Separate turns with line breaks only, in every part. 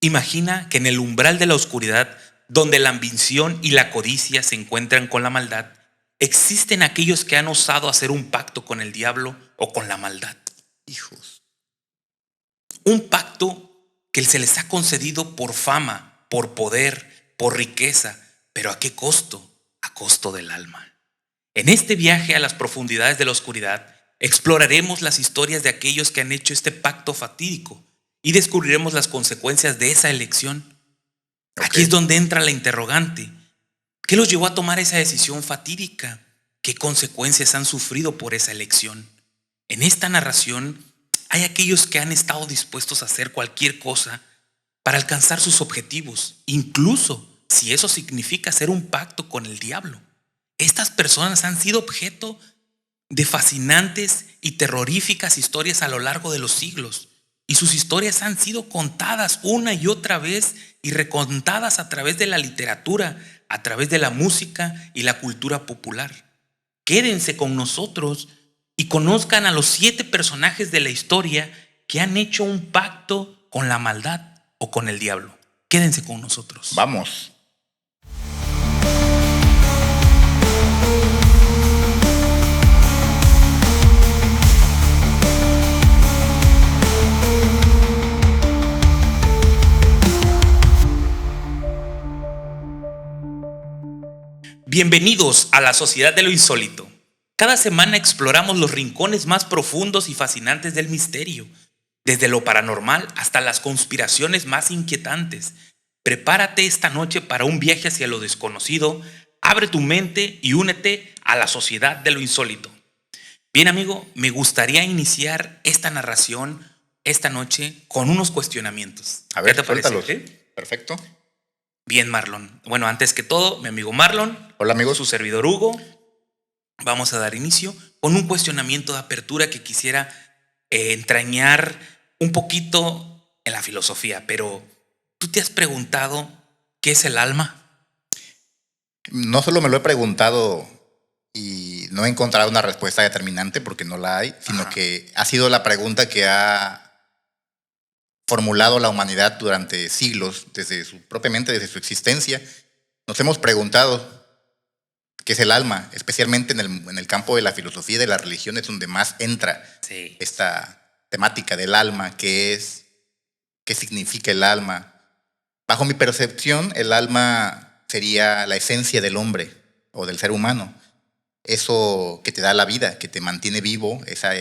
Imagina que en el umbral de la oscuridad, donde la ambición y la codicia se encuentran con la maldad, existen aquellos que han osado hacer un pacto con el diablo o con la maldad.
Hijos.
Un pacto que se les ha concedido por fama, por poder, por riqueza, pero ¿a qué costo? A costo del alma. En este viaje a las profundidades de la oscuridad, exploraremos las historias de aquellos que han hecho este pacto fatídico y descubriremos las consecuencias de esa elección. Aquí es donde entra la interrogante. ¿Qué los llevó a tomar esa decisión fatídica? ¿Qué consecuencias han sufrido por esa elección? En esta narración hay aquellos que han estado dispuestos a hacer cualquier cosa para alcanzar sus objetivos, incluso si eso significa hacer un pacto con el diablo. Estas personas han sido objeto de fascinantes y terroríficas historias a lo largo de los siglos, y sus historias han sido contadas una y otra vez y recontadas a través de la literatura, a través de la música y la cultura popular. Quédense con nosotros y conozcan a los 7 personajes de la historia que han hecho un pacto con la maldad o con el diablo. Quédense con nosotros.
Vamos.
Bienvenidos a la Sociedad de lo Insólito. Cada semana exploramos los rincones más profundos y fascinantes del misterio, desde lo paranormal hasta las conspiraciones más inquietantes. Prepárate esta noche para un viaje hacia lo desconocido, abre tu mente y únete a la Sociedad de lo Insólito. Bien, amigo, me gustaría iniciar esta narración esta noche con unos cuestionamientos.
A ver,
¿Qué te parece?
suéltalos. Perfecto.
Bien, Marlon. Bueno, antes que todo, mi amigo Marlon.
Hola, amigos.
Su servidor Hugo. Vamos a dar inicio con un cuestionamiento de apertura que quisiera entrañar un poquito en la filosofía. Pero, ¿tú te has preguntado qué es el alma?
No solo me lo he preguntado y no he encontrado una respuesta determinante porque no la hay, sino que ha sido la pregunta que ha formulado la humanidad durante siglos, propiamente desde su existencia. Nos hemos preguntado qué es el alma, especialmente en el campo de la filosofía y de las religiones, donde más entra esta temática del alma, qué es, qué significa el alma. Bajo mi percepción, el alma sería la esencia del hombre o del ser humano. Eso que te da la vida, que te mantiene vivo, esa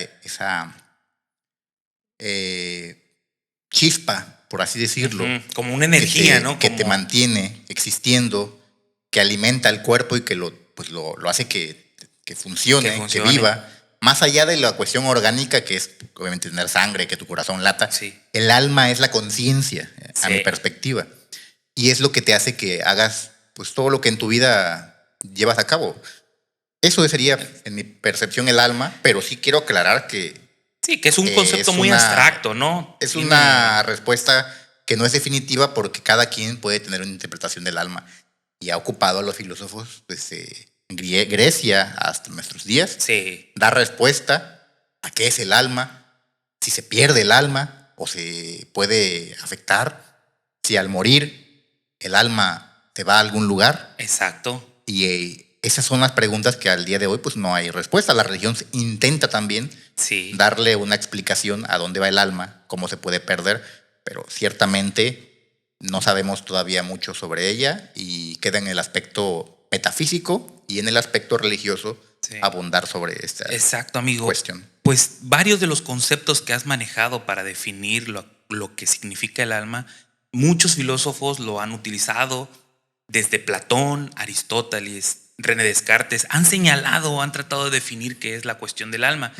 chispa, por así decirlo.
Como una energía, ¿no?
Que te mantiene existiendo, que alimenta el cuerpo y que lo hace que funcione, que viva. Más allá de la cuestión orgánica, que es obviamente tener sangre, que tu corazón lata, el alma es la conciencia, a mi perspectiva. Y es lo que te hace que hagas pues todo lo que en tu vida llevas a cabo. Eso sería, en mi percepción, el alma, pero sí quiero aclarar que
sí, que es un concepto muy abstracto, ¿no?
Es una respuesta que no es definitiva porque cada quien puede tener una interpretación del alma. Y ha ocupado a los filósofos desde Grecia hasta nuestros días dar respuesta a qué es el alma, si se pierde el alma o se puede afectar, si al morir el alma te va a algún lugar.
Exacto.
Y esas son las preguntas que al día de hoy pues no hay respuesta. La religión intenta también darle una explicación a dónde va el alma, cómo se puede perder, pero ciertamente no sabemos todavía mucho sobre ella y queda en el aspecto metafísico y en el aspecto religioso abundar sobre esta cuestión.
Pues varios de los conceptos que has manejado para definir lo que significa el alma, muchos filósofos lo han utilizado, desde Platón, Aristóteles, René Descartes, han tratado de definir qué es la cuestión del alma.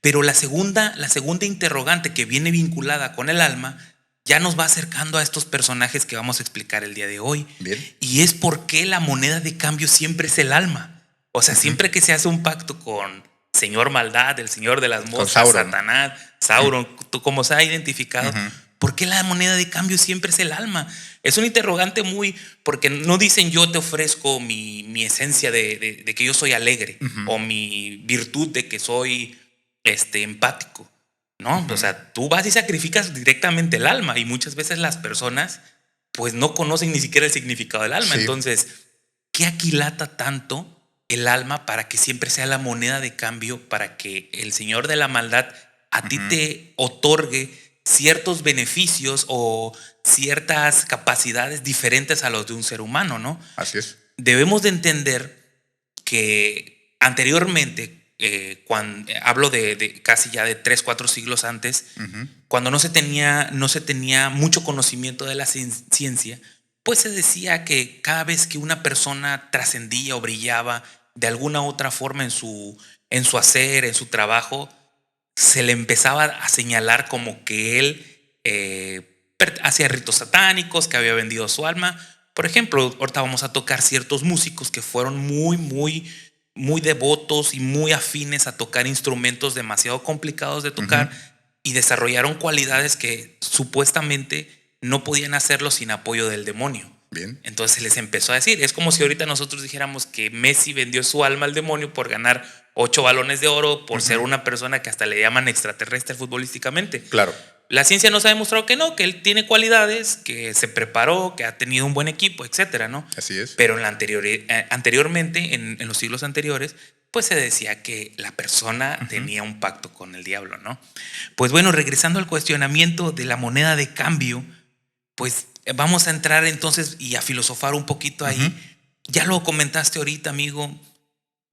Pero la segunda interrogante que viene vinculada con el alma ya nos va acercando a estos personajes que vamos a explicar el día de hoy.
Bien.
Y es por qué la moneda de cambio siempre es el alma. O sea, siempre que se hace un pacto con Señor Maldad, el Señor de las Moscas, Satanás, Sauron, como se ha identificado, ¿por qué la moneda de cambio siempre es el alma? Es un interrogante porque no dicen yo te ofrezco mi esencia de que yo soy alegre o mi virtud de que soy empático. ¿no? O sea, tú vas y sacrificas directamente el alma y muchas veces las personas pues no conocen ni siquiera el significado del alma.
Sí.
Entonces, ¿qué aquilata tanto el alma para que siempre sea la moneda de cambio, para que el Señor de la maldad a ti te otorgue ciertos beneficios o ciertas capacidades diferentes a los de un ser humano, ¿no?
Así es.
Debemos de entender que anteriormente, cuando hablo de casi ya de 3, 4 siglos antes, cuando no se tenía mucho conocimiento de la ciencia, pues se decía que cada vez que una persona trascendía o brillaba de alguna otra forma en su hacer, en su trabajo, se le empezaba a señalar como que él hacía ritos satánicos, que había vendido su alma. Por ejemplo, ahorita vamos a tocar ciertos músicos que fueron muy devotos y muy afines a tocar instrumentos demasiado complicados de tocar y desarrollaron cualidades que supuestamente no podían hacerlo sin apoyo del demonio.
Bien.
Entonces se les empezó a decir, es como si ahorita nosotros dijéramos que Messi vendió su alma al demonio por ganar 8 balones de oro, por ser una persona que hasta le llaman extraterrestre futbolísticamente.
Claro.
La ciencia nos ha demostrado que no, que él tiene cualidades, que se preparó, que ha tenido un buen equipo, etcétera, ¿no?
Así es.
Pero anteriormente, en los siglos anteriores, pues se decía que la persona tenía un pacto con el diablo, ¿no? Pues bueno, regresando al cuestionamiento de la moneda de cambio, pues vamos a entrar entonces y a filosofar un poquito ahí. Ya lo comentaste ahorita, amigo.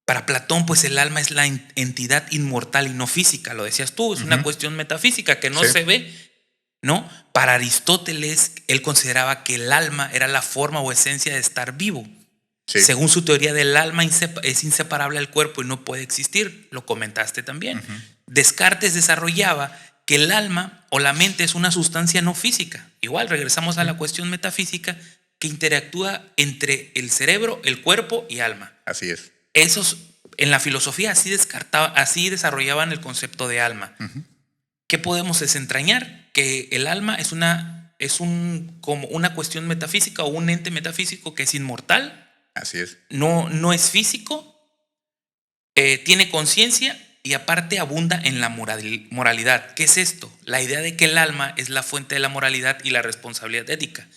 Para Platón, pues el alma es la entidad inmortal y no física, lo decías tú, es una cuestión metafísica que no se ve, ¿no? Para Aristóteles, él consideraba que el alma era la forma o esencia de estar vivo. Sí. Según su teoría del alma, es inseparable al cuerpo y no puede existir, lo comentaste también. Descartes desarrollaba que el alma o la mente es una sustancia no física. Igual, regresamos a la cuestión metafísica que interactúa entre el cerebro, el cuerpo y alma.
Así es.
Esos, en la filosofía así desarrollaban el concepto de alma. ¿Qué podemos desentrañar? Que el alma como una cuestión metafísica o un ente metafísico que es inmortal.
Así es.
No es físico, tiene conciencia y aparte abunda en la moralidad. ¿Qué es esto? La idea de que el alma es la fuente de la moralidad y la responsabilidad ética.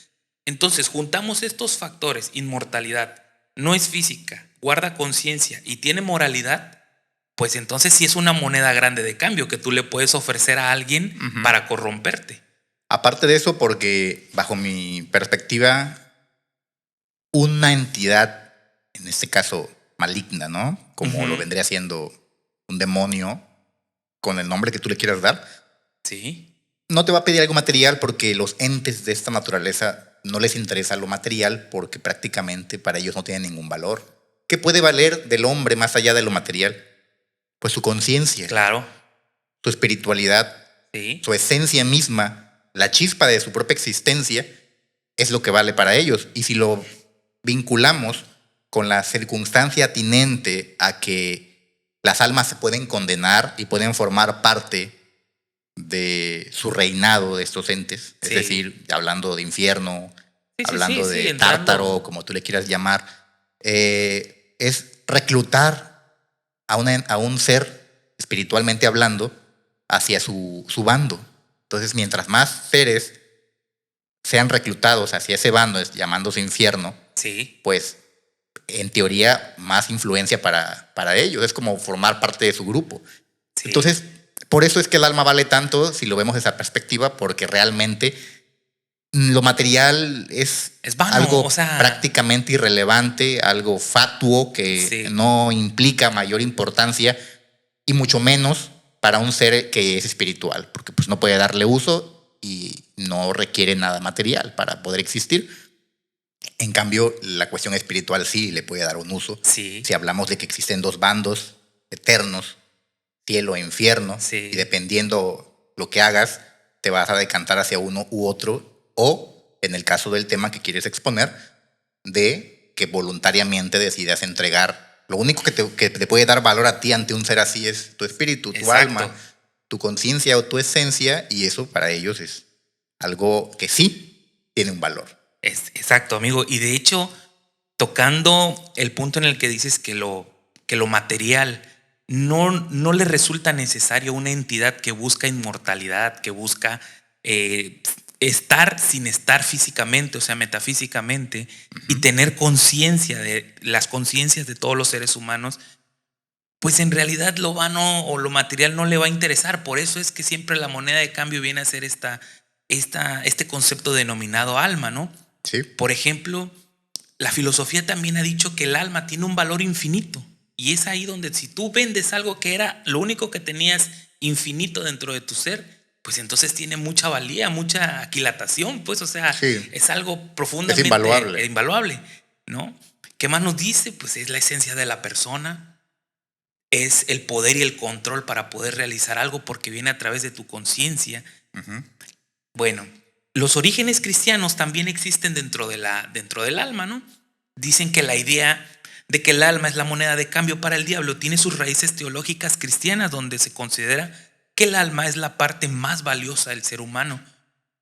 Entonces, juntamos estos factores: inmortalidad, no es física, guarda conciencia y tiene moralidad, pues entonces sí es una moneda grande de cambio que tú le puedes ofrecer a alguien para corromperte.
Aparte de eso, porque bajo mi perspectiva, una entidad, en este caso maligna, ¿no? Como lo vendría siendo un demonio, con el nombre que tú le quieras dar,
sí,
no te va a pedir algo material porque los entes de esta naturaleza no les interesa lo material porque prácticamente para ellos no tienen ningún valor. ¿Qué puede valer del hombre más allá de lo material? Pues su conciencia.
Claro.
Su espiritualidad.
Sí.
Su esencia misma, la chispa de su propia existencia, es lo que vale para ellos. Y si lo vinculamos con la circunstancia atinente a que las almas se pueden condenar y pueden formar parte de su reinado de estos entes, es decir, hablando de infierno, hablando de tártaro, como tú le quieras llamar, es reclutar a un ser, espiritualmente hablando, hacia su bando. Entonces, mientras más seres sean reclutados hacia ese bando, llamándose infierno, pues en teoría más influencia para ellos. Es como formar parte de su grupo. Entonces, por eso es que el alma vale tanto si lo vemos desde esa perspectiva, porque realmente lo material es vano, algo prácticamente irrelevante, algo fatuo que no implica mayor importancia y mucho menos para un ser que es espiritual, porque pues no puede darle uso y no requiere nada material para poder existir. En cambio, la cuestión espiritual sí le puede dar un uso. Si hablamos de que existen dos bandos eternos, cielo e infierno, y dependiendo lo que hagas, te vas a decantar hacia uno u otro, o en el caso del tema que quieres exponer, de que voluntariamente decidas entregar. Lo único que te puede dar valor a ti ante un ser así es tu espíritu, tu alma, tu conciencia o tu esencia, y eso para ellos es algo que sí tiene un valor.
Exacto, amigo. Y de hecho, tocando el punto en el que dices que lo material no le resulta necesario una entidad que busca inmortalidad, que busca estar sin estar físicamente, o sea, metafísicamente, y tener conciencia de las conciencias de todos los seres humanos, pues en realidad lo vano o lo material no le va a interesar. Por eso es que siempre la moneda de cambio viene a ser este concepto denominado alma, ¿no?
Sí.
Por ejemplo, la filosofía también ha dicho que el alma tiene un valor infinito. Y es ahí donde si tú vendes algo que era lo único que tenías infinito dentro de tu ser, pues entonces tiene mucha valía, mucha aquilatación, pues, o sea,
Sí.
es algo profundamente
Es invaluable.
invaluable, ¿no? ¿Qué más nos dice? Pues es la esencia de la persona, es el poder y el control para poder realizar algo porque viene a través de tu conciencia.
Ujú.
Bueno, los orígenes cristianos también existen dentro del alma, ¿no? Dicen que la idea de que el alma es la moneda de cambio para el diablo tiene sus raíces teológicas cristianas, donde se considera que el alma es la parte más valiosa del ser humano.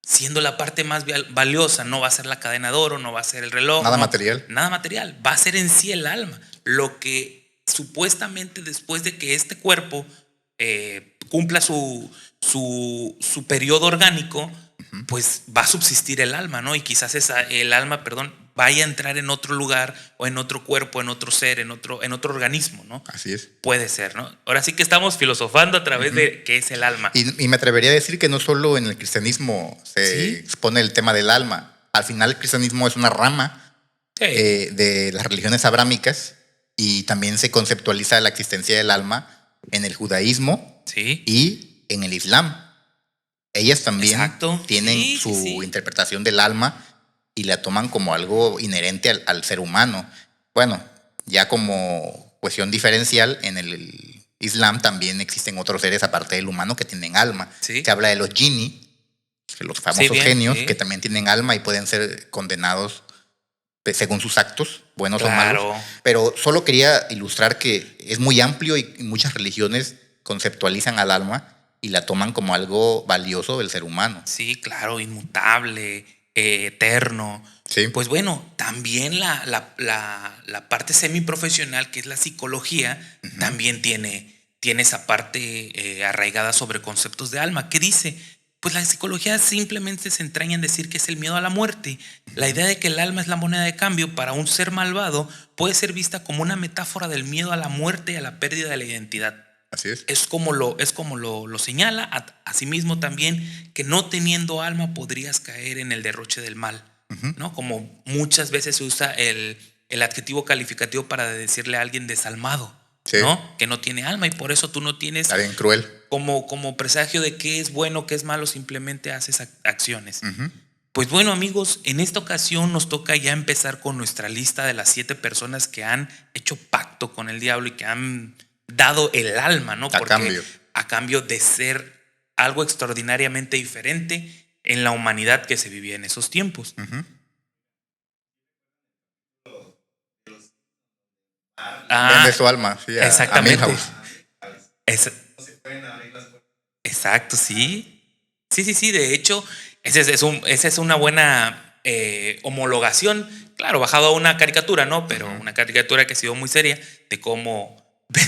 Siendo la parte más valiosa, no va a ser la cadena de oro, no va a ser el reloj.
Nada
no,
material.
Nada material. Va a ser en sí el alma. Lo que supuestamente después de que este cuerpo cumpla su periodo orgánico, pues va a subsistir el alma, ¿no? Y quizás el alma, vaya a entrar en otro lugar o en otro cuerpo, en otro ser, en otro organismo, ¿no?
Así es.
Puede ser, ¿no? Ahora sí que estamos filosofando a través de qué es el alma.
Y me atrevería a decir que no solo en el cristianismo se expone el tema del alma. Al final el cristianismo es una rama de las religiones abrámicas y también se conceptualiza la existencia del alma en el judaísmo y en el islam. Ellas también tienen su interpretación del alma y la toman como algo inherente al ser humano. Bueno, ya como cuestión diferencial, en el Islam también existen otros seres aparte del humano que tienen alma. Se habla de los jinni, los famosos genios, que también tienen alma y pueden ser condenados según sus actos, buenos o malos. Pero solo quería ilustrar que es muy amplio y muchas religiones conceptualizan al alma y la toman como algo valioso del ser humano.
Sí, claro, inmutable, eterno.
Sí.
Pues bueno, también la parte semiprofesional, que es la psicología, también tiene esa parte arraigada sobre conceptos de alma. ¿Qué dice? Pues la psicología simplemente se entraña en decir que es el miedo a la muerte. La idea de que el alma es la moneda de cambio para un ser malvado puede ser vista como una metáfora del miedo a la muerte y a la pérdida de la identidad.
Así es.
Es como lo señala. Asimismo también que no teniendo alma podrías caer en el derroche del mal, ¿no? Como muchas veces se usa el adjetivo calificativo para decirle a alguien desalmado, ¿no? Que no tiene alma y por eso tú no tienes...
Está bien cruel.
Como presagio de qué es bueno, qué es malo, simplemente haces acciones. Pues bueno, amigos, en esta ocasión nos toca ya empezar con nuestra lista de las 7 personas que han hecho pacto con el diablo y que han dado el alma, ¿no? A cambio de ser algo extraordinariamente diferente en la humanidad que se vivía en esos tiempos.
Vende su alma, sí,
exactamente.
A Milhouse.
Exacto, sí. Sí. De hecho, esa es una buena homologación. Claro, bajado a una caricatura, ¿no? Pero una caricatura que ha sido muy seria de cómo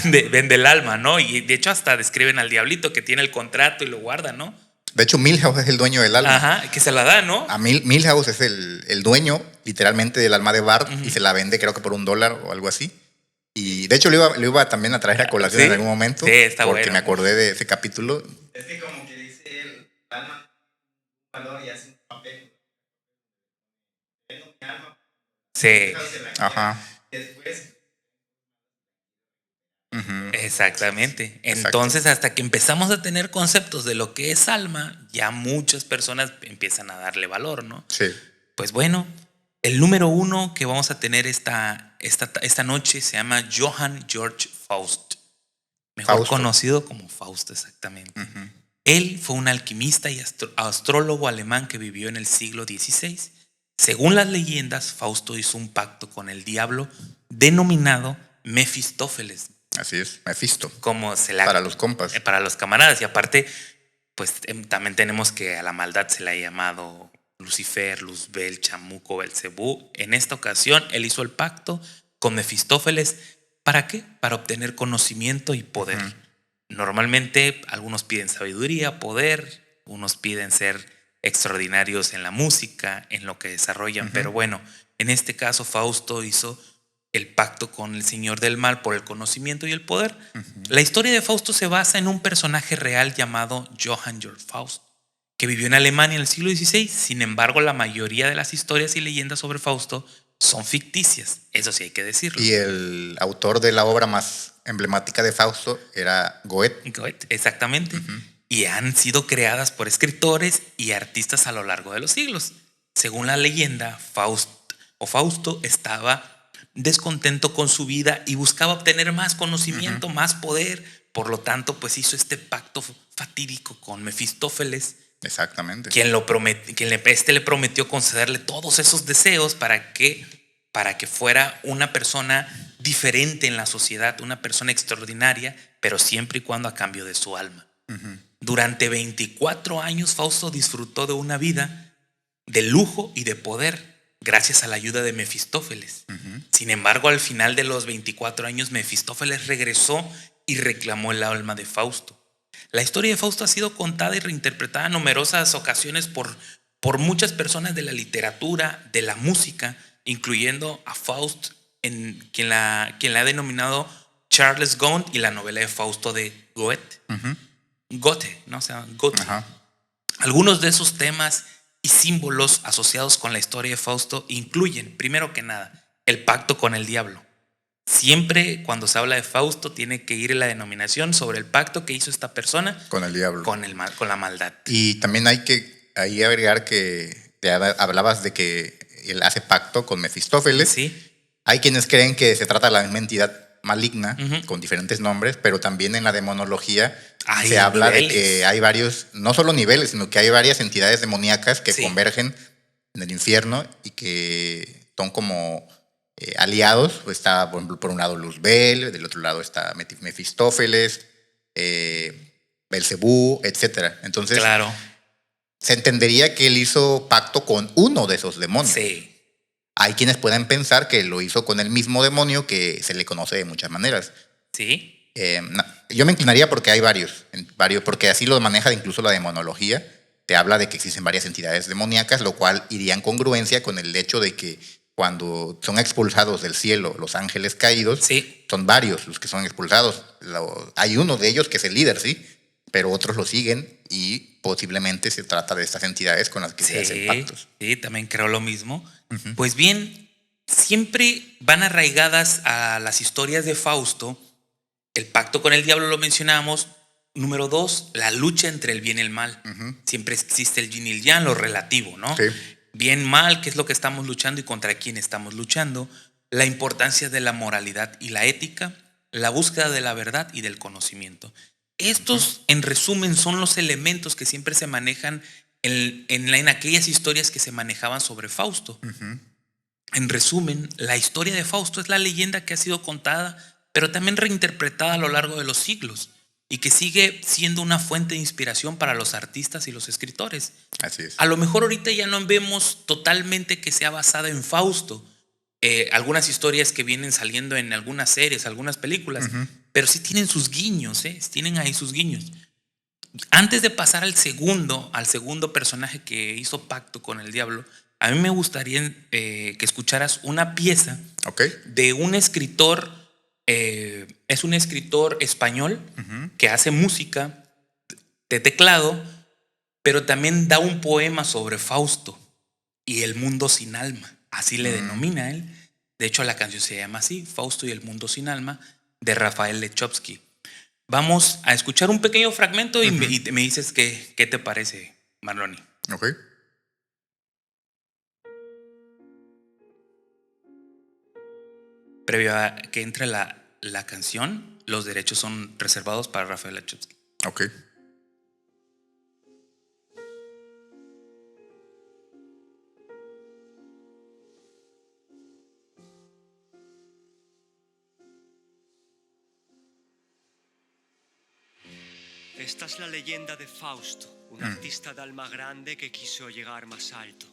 vende el alma, ¿no? Y de hecho hasta describen al diablito que tiene el contrato y lo guarda, ¿no?
De hecho, Milhouse es el dueño del alma.
Ajá, que se la da, ¿no?
A Milhouse es el dueño, literalmente, del alma de Bart y se la vende, creo que por $1 o algo así. Y de hecho lo iba también a traer a colación en algún momento.
Sí, está
porque
bueno.
me acordé de ese capítulo.
Es que como que dice el alma valor y hace un papel. Tengo mi alma.
Sí.
Ajá.
Después.
Exactamente. Entonces, hasta que empezamos a tener conceptos de lo que es alma, ya muchas personas empiezan a darle valor, ¿no?
Sí.
Pues bueno, el número 1 que vamos a tener esta noche se llama Johann Georg Faust, mejor conocido como Fausto, exactamente. Él fue un alquimista y astrólogo alemán que vivió en el siglo XVI. Según las leyendas, Fausto hizo un pacto con el diablo denominado Mefistófeles.
Así es, Mefisto.
Como
para los compas.
Para los camaradas. Y aparte, pues también tenemos que a la maldad se le ha llamado Lucifer, Luzbel, Chamuco, Belcebú. En esta ocasión, él hizo el pacto con Mefistófeles ¿Para qué? Para obtener conocimiento y poder. Normalmente algunos piden sabiduría, poder, unos piden ser extraordinarios en la música, en lo que desarrollan, pero bueno, en este caso Fausto hizo el pacto con el señor del mal por el conocimiento y el poder. La historia de Fausto se basa en un personaje real llamado Johann Georg Faust, que vivió en Alemania en el siglo XVI. Sin embargo, la mayoría de las historias y leyendas sobre Fausto son ficticias, eso sí hay que decirlo.
Y el autor de la obra más emblemática de Fausto era Goethe.
Goethe, exactamente. Y han sido creadas por escritores y artistas a lo largo de los siglos. Según la leyenda, Fausto estaba descontento con su vida y buscaba obtener más conocimiento, más poder. Por lo tanto, pues hizo este pacto fatídico con Mefistófeles,
Exactamente.
quien le prometió concederle todos esos deseos para que fuera una persona diferente en la sociedad, una persona extraordinaria, pero siempre y cuando a cambio de su alma. Durante 24 años Fausto disfrutó de una vida de lujo y de poder gracias a la ayuda de Mefistófeles. Sin embargo, al final de los 24 años, Mefistófeles regresó y reclamó el alma de Fausto. La historia de Fausto ha sido contada y reinterpretada en numerosas ocasiones por muchas personas de la literatura, de la música, incluyendo a Faust, quien la ha denominado Charles Gaunt, y la novela de Fausto de Goethe. Goethe, ¿no? O sea, Goethe. Algunos de esos temas y símbolos asociados con la historia de Fausto incluyen, primero que nada, el pacto con el diablo. Siempre cuando se habla de Fausto tiene que ir en la denominación sobre el pacto que hizo esta persona
con el diablo,
con la maldad.
Y también hay que ahí agregar que te hablabas de que él hace pacto con Mefistófeles.
Sí.
Hay quienes creen que se trata de la misma entidad maligna con diferentes nombres, pero también en la demonología se habla de que hay varios, no solo niveles, sino que hay varias entidades demoníacas que convergen en el infierno y que son como aliados. Está por un lado Luzbel, del otro lado está Mefistófeles, Belcebú, etcétera. Entonces,
claro,
se entendería que él hizo pacto con uno de esos demonios.
Sí.
Hay quienes pueden pensar que lo hizo con el mismo demonio, que se le conoce de muchas maneras.
Sí.
No, yo me inclinaría porque hay varios, porque así lo maneja incluso la demonología. Te habla de que existen varias entidades demoníacas, lo cual iría en congruencia con el hecho de que cuando son expulsados del cielo los ángeles caídos, son varios los que son expulsados. Hay uno de ellos que es el líder, sí, pero otros lo siguen y posiblemente se trata de estas entidades con las que se hacen pactos.
Sí, también creo lo mismo. Pues bien, siempre van arraigadas a las historias de Fausto. El pacto con el diablo lo mencionamos. Número 2, la lucha entre el bien y el mal. Siempre existe el yin y el yang, lo relativo, ¿no?
Sí.
Bien, mal, qué es lo que estamos luchando y contra quién estamos luchando. La importancia de la moralidad y la ética, la búsqueda de la verdad y del conocimiento. Estos, en resumen, son los elementos que siempre se manejan en aquellas historias que se manejaban sobre Fausto. En resumen, la historia de Fausto es la leyenda que ha sido contada, pero también reinterpretada a lo largo de los siglos, y que sigue siendo una fuente de inspiración para los artistas y los escritores.
Así es.
A lo mejor ahorita ya no vemos totalmente que sea basada en Fausto. Algunas historias que vienen saliendo en algunas series, algunas películas, pero sí tienen sus guiños, tienen ahí sus guiños. Antes de pasar al segundo personaje que hizo pacto con el diablo, a mí me gustaría que escucharas una pieza de un escritor, es un escritor español que hace música de teclado, pero también da un poema sobre Fausto y el mundo sin alma, así le denomina él. De hecho, la canción se llama así, Fausto y el mundo sin alma, de Rafael Lechovsky. Vamos a escuchar un pequeño fragmento y me dices qué te parece, Marloni. Previo a que entre la canción, los derechos son reservados para Rafael Lechovsky.
Esta es la leyenda de Fausto, un artista de alma grande que quiso llegar más alto.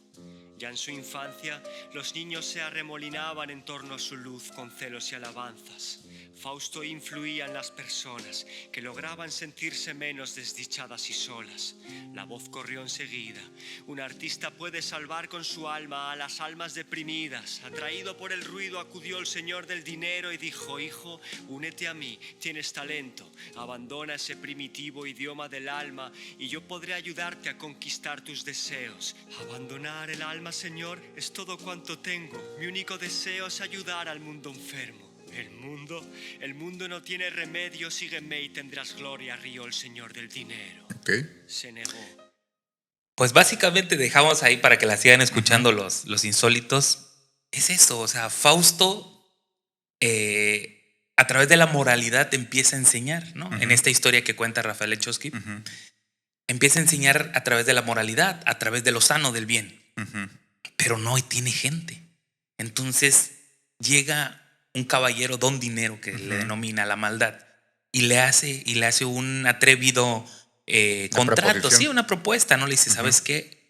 Ya en su infancia, los niños se arremolinaban en torno a su luz con celos y alabanzas. Fausto influía en las personas, que lograban sentirse menos desdichadas y solas. La voz corrió enseguida. Un artista puede salvar con su alma a las almas deprimidas. Atraído por el ruido, acudió el señor del dinero y dijo: hijo, únete a mí, tienes talento. Abandona ese primitivo idioma del alma y yo podré ayudarte a conquistar tus deseos. Abandonar el alma, señor, es todo cuanto tengo. Mi único deseo es ayudar al mundo enfermo. El mundo no tiene remedio, sígueme y tendrás gloria, rió el señor del dinero.
Ok.
Se negó.
Pues básicamente dejamos ahí para que la sigan escuchando los insólitos. Es eso, o sea, Fausto a través de la moralidad empieza a enseñar, ¿no? En esta historia que cuenta Rafael Echowski, empieza a enseñar a través de la moralidad, a través de lo sano, del bien. Pero no tiene gente. Entonces llega un caballero don dinero, que le denomina la maldad, y le hace un atrevido contrato, sí, una propuesta, ¿no? Le dice, ¿sabes qué?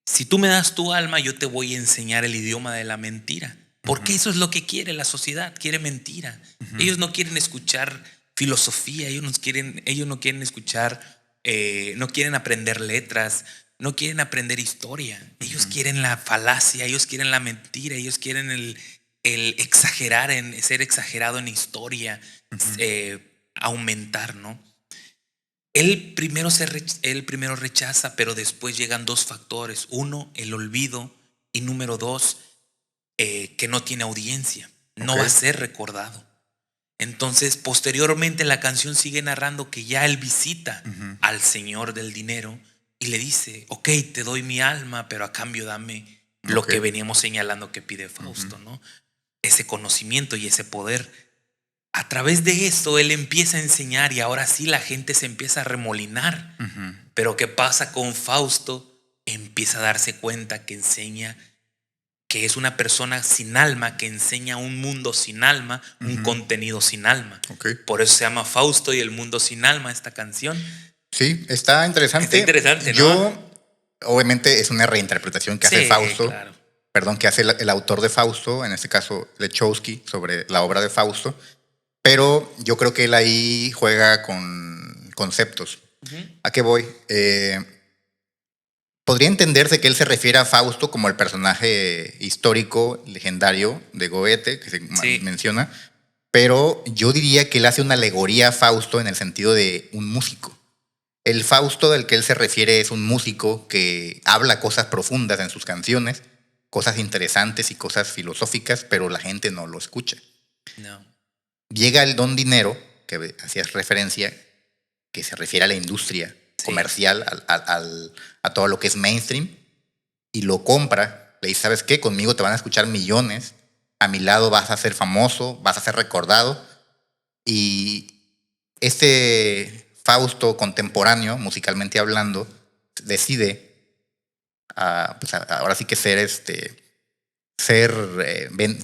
Si tú me das tu alma, yo te voy a enseñar el idioma de la mentira. Porque eso es lo que quiere la sociedad, quiere mentira. Ellos no quieren escuchar filosofía, ellos no quieren escuchar, no quieren aprender letras, no quieren aprender historia. Ellos quieren la falacia, ellos quieren la mentira, ellos quieren el exagerar, ser exagerado en historia, aumentar, ¿no? Él primero rechaza, pero después llegan dos factores. Uno, el olvido, y número dos, que no tiene audiencia, no va a ser recordado. Entonces, posteriormente la canción sigue narrando que ya él visita al señor del dinero y le dice, ok, te doy mi alma, pero a cambio dame lo que veníamos señalando que pide Fausto, ¿no? Ese conocimiento y ese poder. A través de eso él empieza a enseñar y ahora sí la gente se empieza a remolinar. Pero ¿qué pasa con Fausto? Empieza a darse cuenta que enseña, que es una persona sin alma, que enseña un mundo sin alma, un contenido sin alma. Por eso se llama Fausto y el mundo sin alma, esta canción.
Sí, está interesante.
Está interesante, ¿no?
Yo, obviamente, es una reinterpretación que hace Fausto.
Claro.
Perdón, que hace el autor de Fausto, en este caso Echowski, sobre la obra de Fausto. Pero yo creo que él ahí juega con conceptos. ¿A qué voy? Podría entenderse que él se refiere a Fausto como el personaje histórico, legendario de Goethe, que se menciona, pero yo diría que él hace una alegoría a Fausto en el sentido de un músico. El Fausto del que él se refiere es un músico que habla cosas profundas en sus canciones, cosas interesantes y cosas filosóficas, pero la gente no lo escucha.
No.
Llega el don dinero, que hacías referencia, que se refiere a la industria comercial, a todo lo que es mainstream, y lo compra. Le dice, ¿sabes qué? Conmigo te van a escuchar millones, a mi lado vas a ser famoso, vas a ser recordado. Y este Fausto contemporáneo, musicalmente hablando, decide pues ahora sí que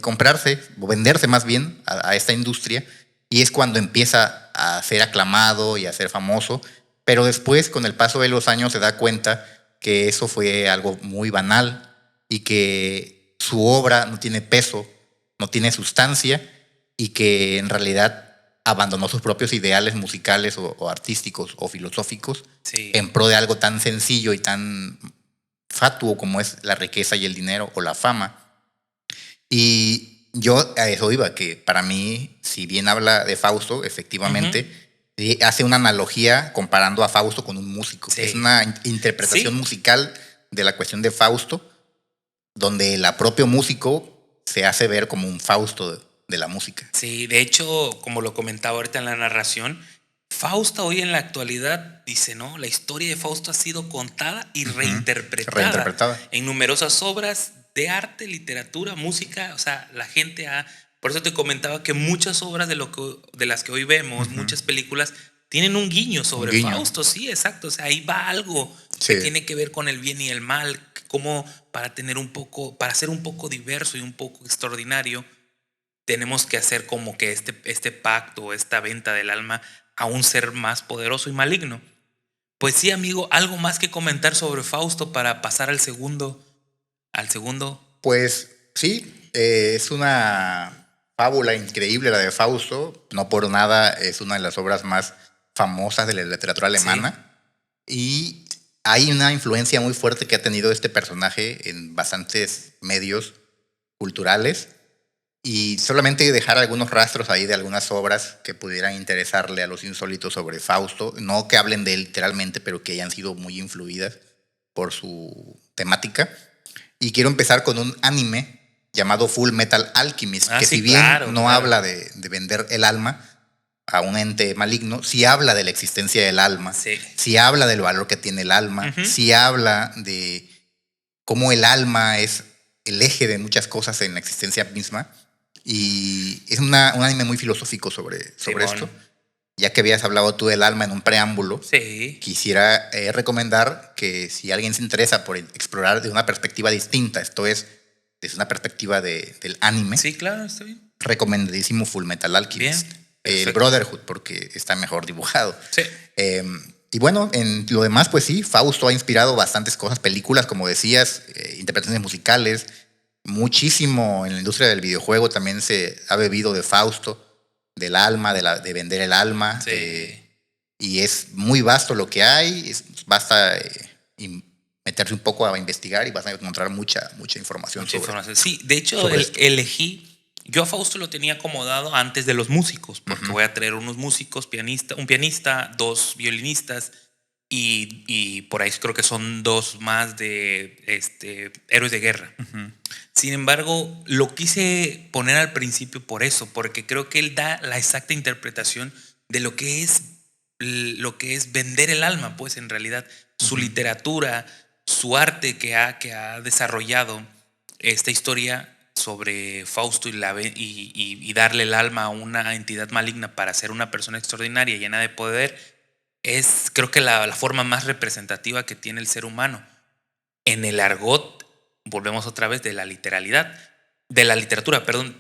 comprarse o venderse más bien a esta industria, y es cuando empieza a ser aclamado y a ser famoso, pero después con el paso de los años se da cuenta que eso fue algo muy banal y que su obra no tiene peso, no tiene sustancia, y que en realidad abandonó sus propios ideales musicales o artísticos o filosóficos en pro de algo tan sencillo y tan fatuo como es la riqueza y el dinero o la fama. Y yo a eso iba, que para mí, si bien habla de Fausto, efectivamente, hace una analogía comparando a Fausto con un músico. Es una interpretación musical de la cuestión de Fausto, donde el propio músico se hace ver como un Fausto de la música.
Sí, de hecho, como lo comentaba ahorita en la narración, Fausto hoy en la actualidad dice, ¿no? La historia de Fausto ha sido contada y reinterpretada en numerosas obras de arte, literatura, música. O sea, la gente por eso te comentaba que muchas obras de las que hoy vemos, muchas películas, tienen un guiño sobre Fausto. Sí, exacto. O sea, ahí va algo que tiene que ver con el bien y el mal, como para ser un poco diverso y un poco extraordinario, tenemos que hacer como que este pacto, esta venta del alma a un ser más poderoso y maligno. Pues sí, amigo, algo más que comentar sobre Fausto para pasar al segundo.
Pues sí, es una fábula increíble, la de Fausto. No por nada es una de las obras más famosas de la literatura alemana. Y hay una influencia muy fuerte que ha tenido este personaje en bastantes medios culturales. Y solamente dejar algunos rastros ahí de algunas obras que pudieran interesarle a los insólitos sobre Fausto. No que hablen de él literalmente, pero que hayan sido muy influidas por su temática. Y quiero empezar con un anime llamado Full Metal Alchemist, que
sí,
si bien
claro,
no habla de vender el alma a un ente maligno, sí habla de la existencia del alma, sí habla del valor que tiene el alma, sí habla de cómo el alma es el eje de muchas cosas en la existencia misma. Y es un anime muy filosófico sobre esto. Ya que habías hablado tú del alma en un preámbulo, quisiera recomendar que si alguien se interesa por explorar de una perspectiva distinta, esto es, desde una perspectiva del anime,
sí, claro, está bien.
Recomendadísimo Full Metal Alchemist.
Bien,
el Brotherhood, porque está mejor dibujado.
Sí.
Y bueno, en lo demás, pues sí, Fausto ha inspirado bastantes cosas, películas, como decías, interpretaciones musicales, muchísimo en la industria del videojuego también se ha bebido de Fausto, del alma, de vender el alma. Y es muy vasto lo que hay, basta meterse un poco a investigar y vas a encontrar mucha información sobre
información. Sí, de hecho yo a Fausto lo tenía acomodado antes de los músicos, porque voy a traer unos músicos, un pianista, 2 violinistas y por ahí creo que son 2 más de héroes de guerra. Sin embargo, lo quise poner al principio por eso, porque creo que él da la exacta interpretación de lo que es vender el alma, pues en realidad su literatura, su arte que ha desarrollado esta historia sobre Fausto y darle el alma a una entidad maligna para ser una persona extraordinaria llena de poder, es creo que la forma más representativa que tiene el ser humano. En el argot, volvemos otra vez de la literatura, perdón.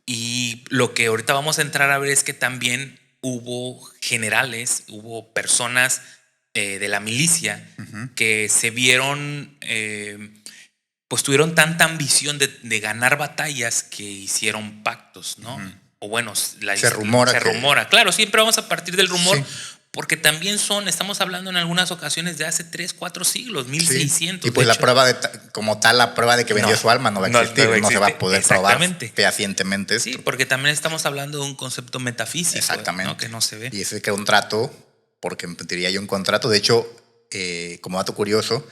Y lo que ahorita vamos a entrar a ver es que también hubo generales, hubo personas de la milicia que se vieron, pues tuvieron tanta ambición de ganar batallas que hicieron pactos, ¿no? O bueno,
se rumora.
Claro, siempre vamos a partir del rumor. Sí. Porque también estamos hablando en algunas ocasiones de hace 3, 4 siglos, 1600.
Y pues la prueba como tal, la prueba de que vendió su alma no va a existir, no se va a poder probar fehacientemente esto.
Sí, porque también estamos hablando de un concepto metafísico.
Exactamente.
¿No? Que no se ve.
Y ese contrato, porque diría yo un contrato, de hecho, como dato curioso,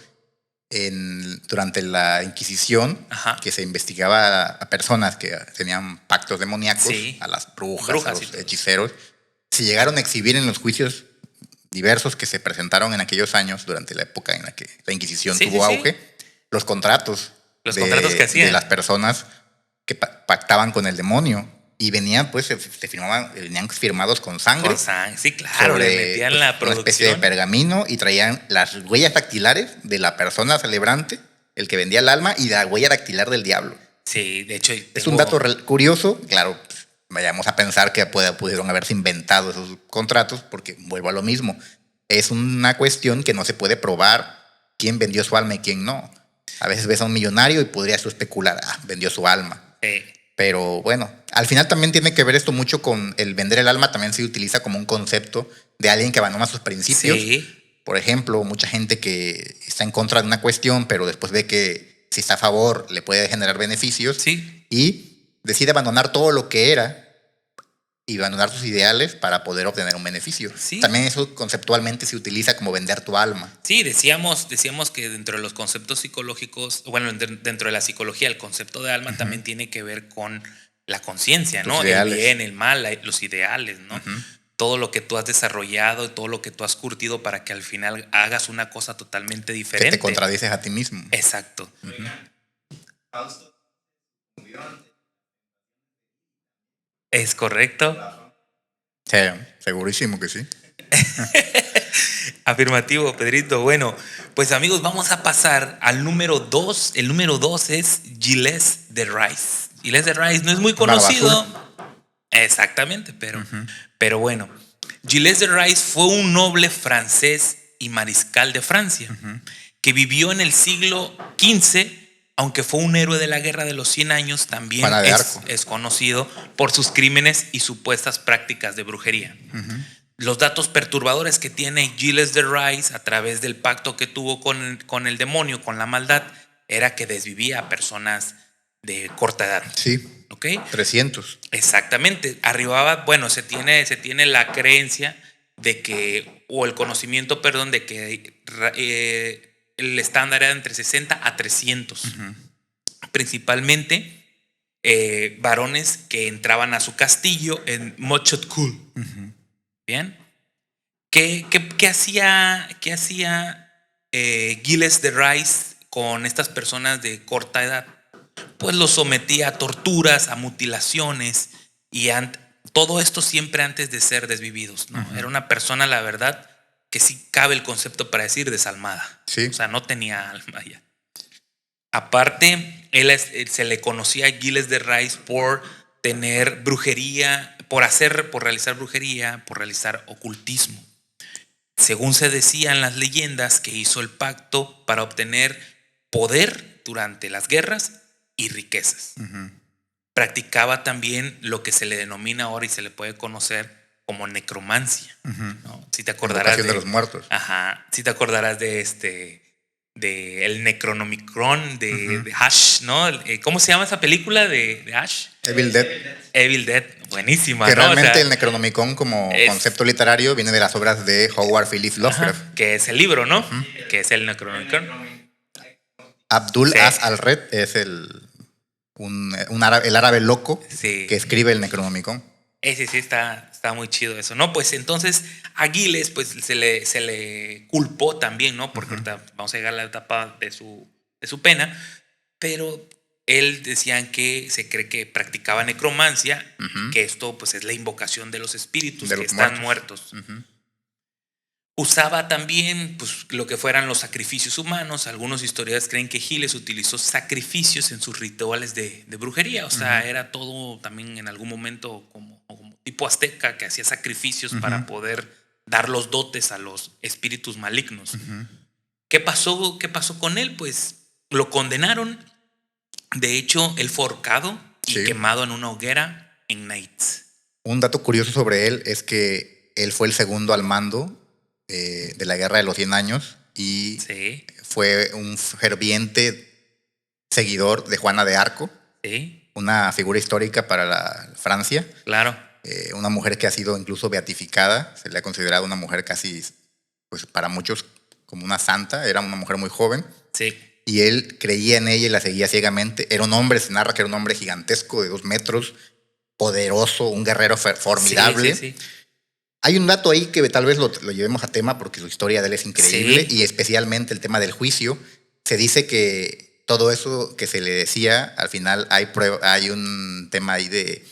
durante la Inquisición, que se investigaba a personas que tenían pactos demoníacos, a las brujas a los hechiceros, se llegaron a exhibir en los juicios diversos que se presentaron en aquellos años, durante la época en la que la Inquisición tuvo auge, los contratos
que hacían
de las personas que pactaban con el demonio. Y venían, pues, venían firmados con sangre.
Sí, claro, le metían la producción.
Una especie de pergamino y traían las huellas dactilares de la persona celebrante, el que vendía el alma, y la huella dactilar del diablo.
Sí, de hecho.
Es un dato curioso, claro. Vayamos a pensar que pudieron haberse inventado esos contratos, porque vuelvo a lo mismo. Es una cuestión que no se puede probar quién vendió su alma y quién no. A veces ves a un millonario y podrías tú especular, vendió su alma. Pero bueno, al final también tiene que ver esto mucho con el vender el alma, también se utiliza como un concepto de alguien que abandona sus principios. Por ejemplo, mucha gente que está en contra de una cuestión, pero después ve que si está a favor le puede generar beneficios y decide abandonar todo lo que era y abandonar sus ideales para poder obtener un beneficio. También eso conceptualmente se utiliza como vender tu alma.
Sí, decíamos que dentro de los conceptos psicológicos, bueno, dentro de la psicología, el concepto de alma también tiene que ver con la conciencia, ¿no?
Ideales.
El bien, el mal, los ideales, ¿no? Todo lo que tú has desarrollado, todo lo que tú has curtido para que al final hagas una cosa totalmente diferente.
Que te contradices a ti mismo.
Exacto.
Fausto.
¿Es correcto?
Sí, segurísimo que sí.
Afirmativo, Pedrito. Bueno, pues amigos, vamos a pasar al número 2. El número 2 es Gilles de Rais. Gilles de Rais no es muy conocido. Exactamente, pero bueno. Gilles de Rais fue un noble francés y mariscal de Francia que vivió en el siglo XV aunque fue un héroe de la Guerra de los 100 años, también
Juana de Arco.
es conocido por sus crímenes y supuestas prácticas de brujería. Los datos perturbadores que tiene Gilles de Rais a través del pacto que tuvo con el demonio, con la maldad, era que desvivía a personas de corta edad.
Sí,
¿Ok?
300.
Exactamente. Arribaba, bueno, se tiene la creencia de que, o el conocimiento, perdón, de que el estándar era entre 60 a 300. Principalmente varones que entraban a su castillo en Mochotcul. Bien. ¿Qué hacía Gilles de Rais con estas personas de corta edad? Pues los sometía a torturas, a mutilaciones y todo esto siempre antes de ser desvividos, ¿no? Era una persona, la verdad, que sí cabe el concepto para decir desalmada.
Sí.
O sea, no tenía alma ya. Aparte, se le conocía a Gilles de Rais por tener brujería, por realizar brujería, por realizar ocultismo. Según se decía en las leyendas, que hizo el pacto para obtener poder durante las guerras y riquezas. Practicaba también lo que se le denomina ahora y se le puede conocer como necromancia. ¿No? Si te acordarás
de los muertos.
Ajá. Si te acordarás de el Necronomicon de Ash, ¿no? ¿Cómo se llama esa película de Ash?
Evil Dead.
Evil Dead, buenísima.
Que
¿no?
realmente
O sea,
el Necronomicon como concepto literario viene de las obras de Howard Phillips Lovecraft.
ajá, que es el libro, ¿no? Que es el Necronomicon.
Abdul
Sí.
Az-al-Red es el árabe loco
Sí.
que escribe el Necronomicon.
Ese sí está muy chido eso, ¿no? Pues entonces a Giles pues se le culpó también, ¿no? Porque ahorita vamos a llegar a la etapa de su pena, pero él decían que se cree que practicaba necromancia, que esto pues es la invocación de los espíritus
De
que
los
están muertos. Usaba también pues, lo que fueran los sacrificios humanos. Algunos historiadores creen que Giles utilizó sacrificios en sus rituales de brujería. O sea, era todo también en algún momento como tipo azteca, que hacía sacrificios para poder dar los dotes a los espíritus malignos. ¿Qué pasó con él? Pues lo condenaron. De hecho, él fue ahorcado y quemado en una hoguera en Naitz.
Un dato curioso sobre él es que él fue el segundo al mando de la Guerra de los 100 años y fue un ferviente seguidor de Juana de Arco, una figura histórica para la Francia.
Claro.
Una mujer que ha sido incluso beatificada, se le ha considerado una mujer casi, pues para muchos como una santa, era una mujer muy joven.
Sí.
Y él creía en ella y la seguía ciegamente. Era un hombre, se narra que era un hombre gigantesco de 2 metros, poderoso, un guerrero formidable.
Sí.
Hay un dato ahí que tal vez lo llevemos a tema porque su historia de él es increíble y especialmente el tema del juicio. Se dice que todo eso que se le decía, al final hay un tema ahí de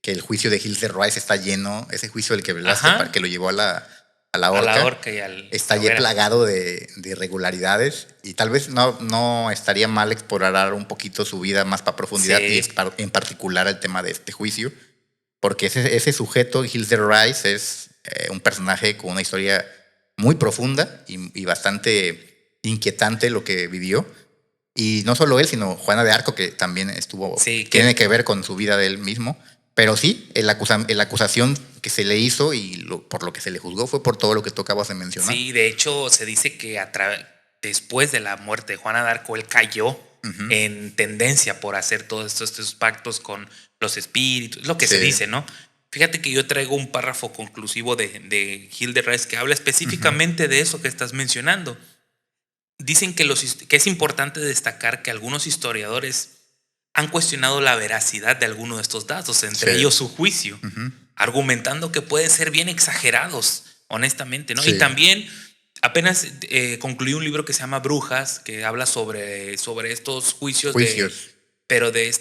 que el juicio de Gilles de Rais está lleno, ese juicio del que hablaste, que lo llevó a la horca está ya plagado de irregularidades y tal vez no estaría mal explorar un poquito su vida más para profundidad y en particular el tema de este juicio, porque ese sujeto, Gilles de Rais, es un personaje con una historia muy profunda y bastante inquietante lo que vivió. Y no solo él, sino Juana de Arco, que también tiene que ver con su vida de él mismo. Pero sí, la acusación que se le hizo y por lo que se le juzgó fue por todo lo que tú acabas de mencionar.
Sí, de hecho se dice que después de la muerte de Juana de Arco, él cayó en tendencia por hacer todos estos pactos con los espíritus, lo que se dice, ¿no? Fíjate que yo traigo un párrafo conclusivo de Gilles de Rais que habla específicamente de eso que estás mencionando. Dicen que es importante destacar que algunos historiadores han cuestionado la veracidad de alguno de estos datos, entre ellos su juicio, argumentando que pueden ser bien exagerados, honestamente, ¿no? Y también apenas concluí un libro que se llama Brujas, que habla sobre estos juicios. Pero de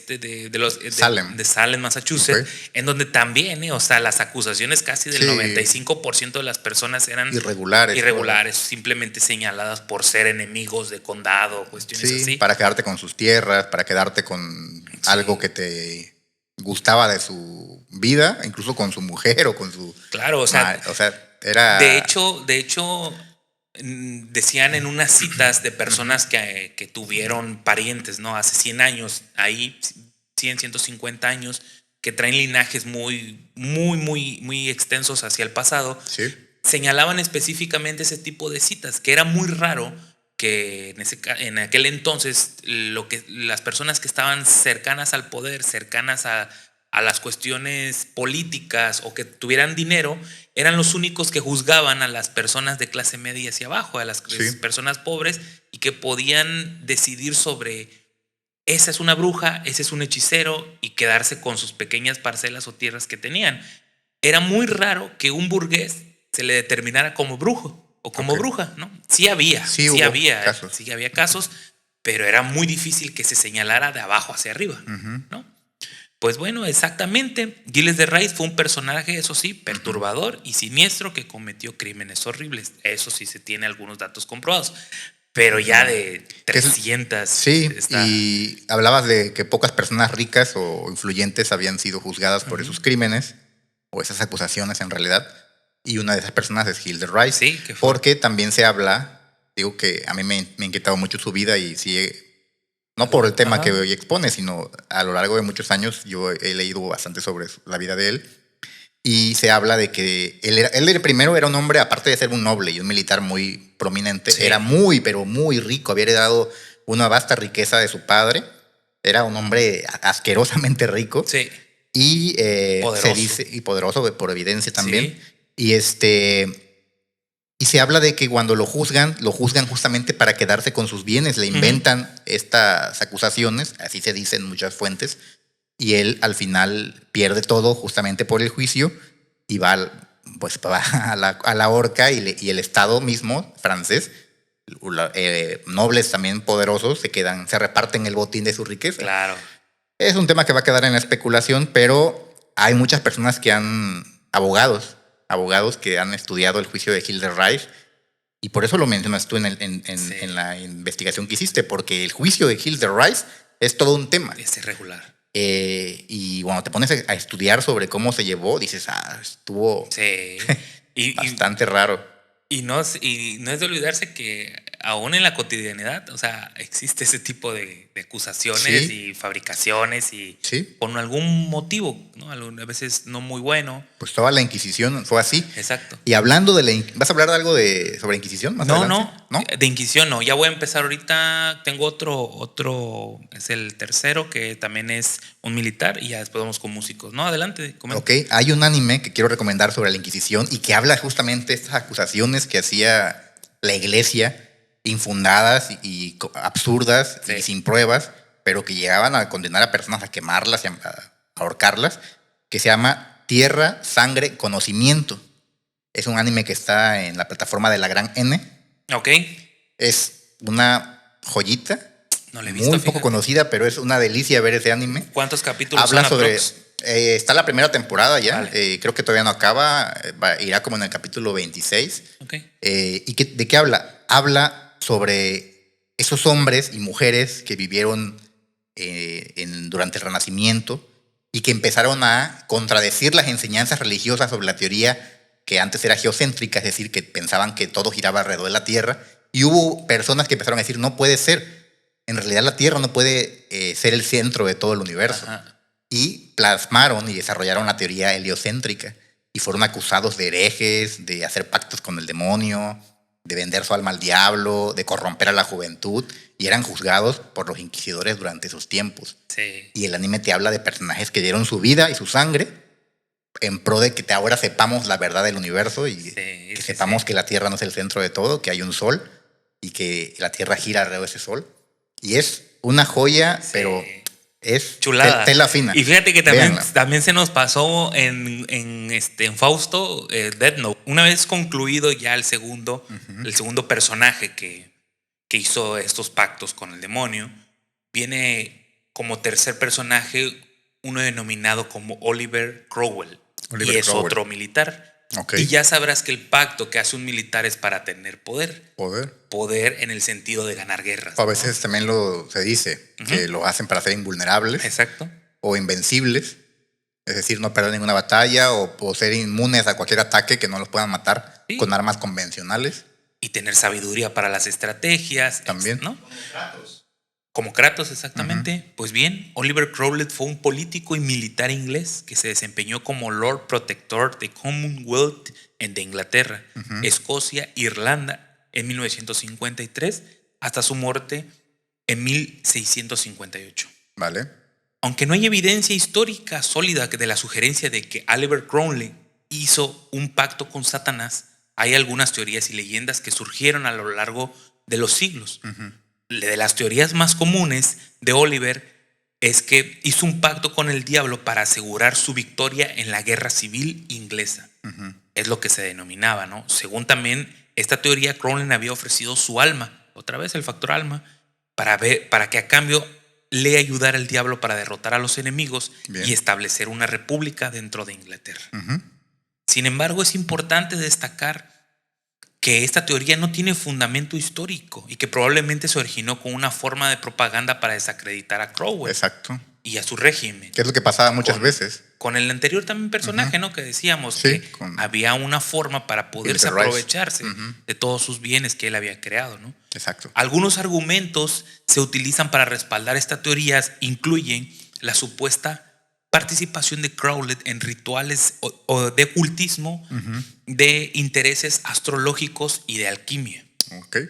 Salem, Massachusetts, en donde también, o sea, las acusaciones casi del 95% de las personas eran irregulares, simplemente señaladas por ser enemigos de condado, cuestiones así.
Para quedarte con sus tierras, para quedarte con algo que te gustaba de su vida, incluso con su mujer o con su...
Claro, o sea
era...
De hecho, decían en unas citas de personas que tuvieron parientes, ¿no? Hace 100 años, ahí 100, 150 años, que traen linajes muy extensos hacia el pasado,
Sí.
señalaban específicamente ese tipo de citas, que era muy raro que en aquel entonces las personas que estaban cercanas al poder, cercanas a las cuestiones políticas o que tuvieran dinero, eran los únicos que juzgaban a las personas de clase media hacia abajo, a las
Sí.
personas pobres, y que podían decidir sobre esa es una bruja, ese es un hechicero, y quedarse con sus pequeñas parcelas o tierras que tenían. Era muy raro que un burgués se le determinara como brujo o como
Ok.
bruja, ¿no? Sí había casos, pero era muy difícil que se señalara de abajo hacia arriba, ¿no? Pues bueno, exactamente. Gilles de Rais fue un personaje, eso sí, perturbador y siniestro, que cometió crímenes horribles. Eso sí se tiene algunos datos comprobados. Pero ya de 300.
Sí, y hablabas de que pocas personas ricas o influyentes habían sido juzgadas por esos crímenes o esas acusaciones en realidad. Y una de esas personas es Gilles de Rais.
Sí, que fue.
Porque también se habla, digo que a mí me ha inquietado mucho su vida y sí, no por el tema que hoy expone, sino a lo largo de muchos años yo he leído bastante sobre la vida de él. Y se habla de que él primero era un hombre, aparte de ser un noble y un militar muy prominente,
Sí.
era muy, pero muy rico. Había heredado una vasta riqueza de su padre. Era un hombre asquerosamente rico.
Sí.
Y
Poderoso.
se dice, y poderoso por evidencia también.
Sí.
Y se habla de que cuando lo juzgan justamente para quedarse con sus bienes. Le inventan estas acusaciones, así se dice en muchas fuentes. Y él al final pierde todo justamente por el juicio y va a la horca, y el Estado mismo francés, nobles también poderosos, se reparten el botín de su riqueza.
Claro.
Es un tema que va a quedar en la especulación, pero hay muchas personas que abogados que han estudiado el juicio de Gilles de Rais, y por eso lo mencionas tú en la investigación que hiciste, porque el juicio de Gilles de Rais es todo un tema.
Es irregular.
Y cuando te pones a estudiar sobre cómo se llevó, dices, estuvo bastante raro.
Y no es de olvidarse que aún en la cotidianidad, o sea, existe ese tipo de acusaciones y fabricaciones y por algún motivo, ¿no? A veces no muy bueno.
Pues toda la Inquisición fue así.
Exacto.
Y hablando ¿vas a hablar de algo sobre Inquisición más adelante?
No, de Inquisición no. Ya voy a empezar ahorita. Tengo otro, es el tercero, que también es un militar, y ya después vamos con músicos. No, adelante, comenta.
Ok, hay un anime que quiero recomendar sobre la Inquisición y que habla justamente de estas acusaciones que hacía la iglesia, infundadas y absurdas y sin pruebas, pero que llegaban a condenar a personas a quemarlas y a ahorcarlas, que se llama Tierra, Sangre, Conocimiento. Es un anime que está en la plataforma de La Gran N.
Ok.
Es una joyita.
No le he visto,
muy poco conocida, pero es una delicia ver ese anime.
¿Cuántos capítulos
habla
son
sobre está la primera temporada ya.
Vale.
Creo que todavía no acaba. Irá como en el capítulo 26.
Okay.
¿De qué habla? Habla sobre esos hombres y mujeres que vivieron durante el Renacimiento y que empezaron a contradecir las enseñanzas religiosas sobre la teoría que antes era geocéntrica, es decir, que pensaban que todo giraba alrededor de la Tierra. Y hubo personas que empezaron a decir, no puede ser. En realidad la Tierra no puede ser el centro de todo el universo. Ajá. Y plasmaron y desarrollaron la teoría heliocéntrica. Y fueron acusados de herejes, de hacer pactos con el demonio, de vender su alma al diablo, de corromper a la juventud. Y eran juzgados por los inquisidores durante esos tiempos.
Sí.
Y el anime te habla de personajes que dieron su vida y su sangre en pro de que ahora sepamos la verdad del universo y que sepamos que la Tierra no es el centro de todo, que hay un sol y que la Tierra gira alrededor de ese sol. Y es una joya, pero es
chulada,
tela fina.
Y fíjate que también se nos pasó en Fausto, Death Note. Una vez concluido ya el segundo personaje que hizo estos pactos con el demonio, viene como tercer personaje uno denominado como Oliver Cromwell. Y es otro militar. Okay. Y ya sabrás que el pacto que hace un militar es para tener poder. Poder en el sentido de ganar guerras.
A veces también se dice que lo hacen para ser invulnerables.
Exacto.
O invencibles. Es decir, no perder ninguna batalla o ser inmunes a cualquier ataque que no los puedan matar con armas convencionales.
y tener sabiduría para las estrategias.
También.
¿No?
Como Kratos.
Como Kratos, exactamente. Pues bien, Oliver Crowley fue un político y militar inglés que se desempeñó como Lord Protector de Commonwealth de Inglaterra, Escocia, Irlanda en 1953 hasta su muerte en 1658.
Vale.
Aunque no hay evidencia histórica sólida de la sugerencia de que Oliver Crowley hizo un pacto con Satanás, hay algunas teorías y leyendas que surgieron a lo largo de los siglos. De las teorías más comunes de Oliver es que hizo un pacto con el diablo para asegurar su victoria en la guerra civil inglesa. Es lo que se denominaba, ¿no? Según también esta teoría, Crowley había ofrecido su alma, otra vez el factor alma, para que a cambio le ayudara al diablo para derrotar a los enemigos. Bien. Y establecer una república dentro de Inglaterra. Sin embargo, es importante destacar que esta teoría no tiene fundamento histórico y que probablemente se originó con una forma de propaganda para desacreditar a Crowley.
Exacto.
Y a su régimen.
Que es lo que pasaba muchas veces.
Con el anterior también personaje, ¿no? Que decíamos que había una forma para poderse aprovecharse de todos sus bienes que él había creado, ¿no?
Exacto.
Algunos argumentos se utilizan para respaldar estas teorías, incluyen la supuesta participación de Crowley en rituales o de ocultismo, de intereses astrológicos y de alquimia.
Okay.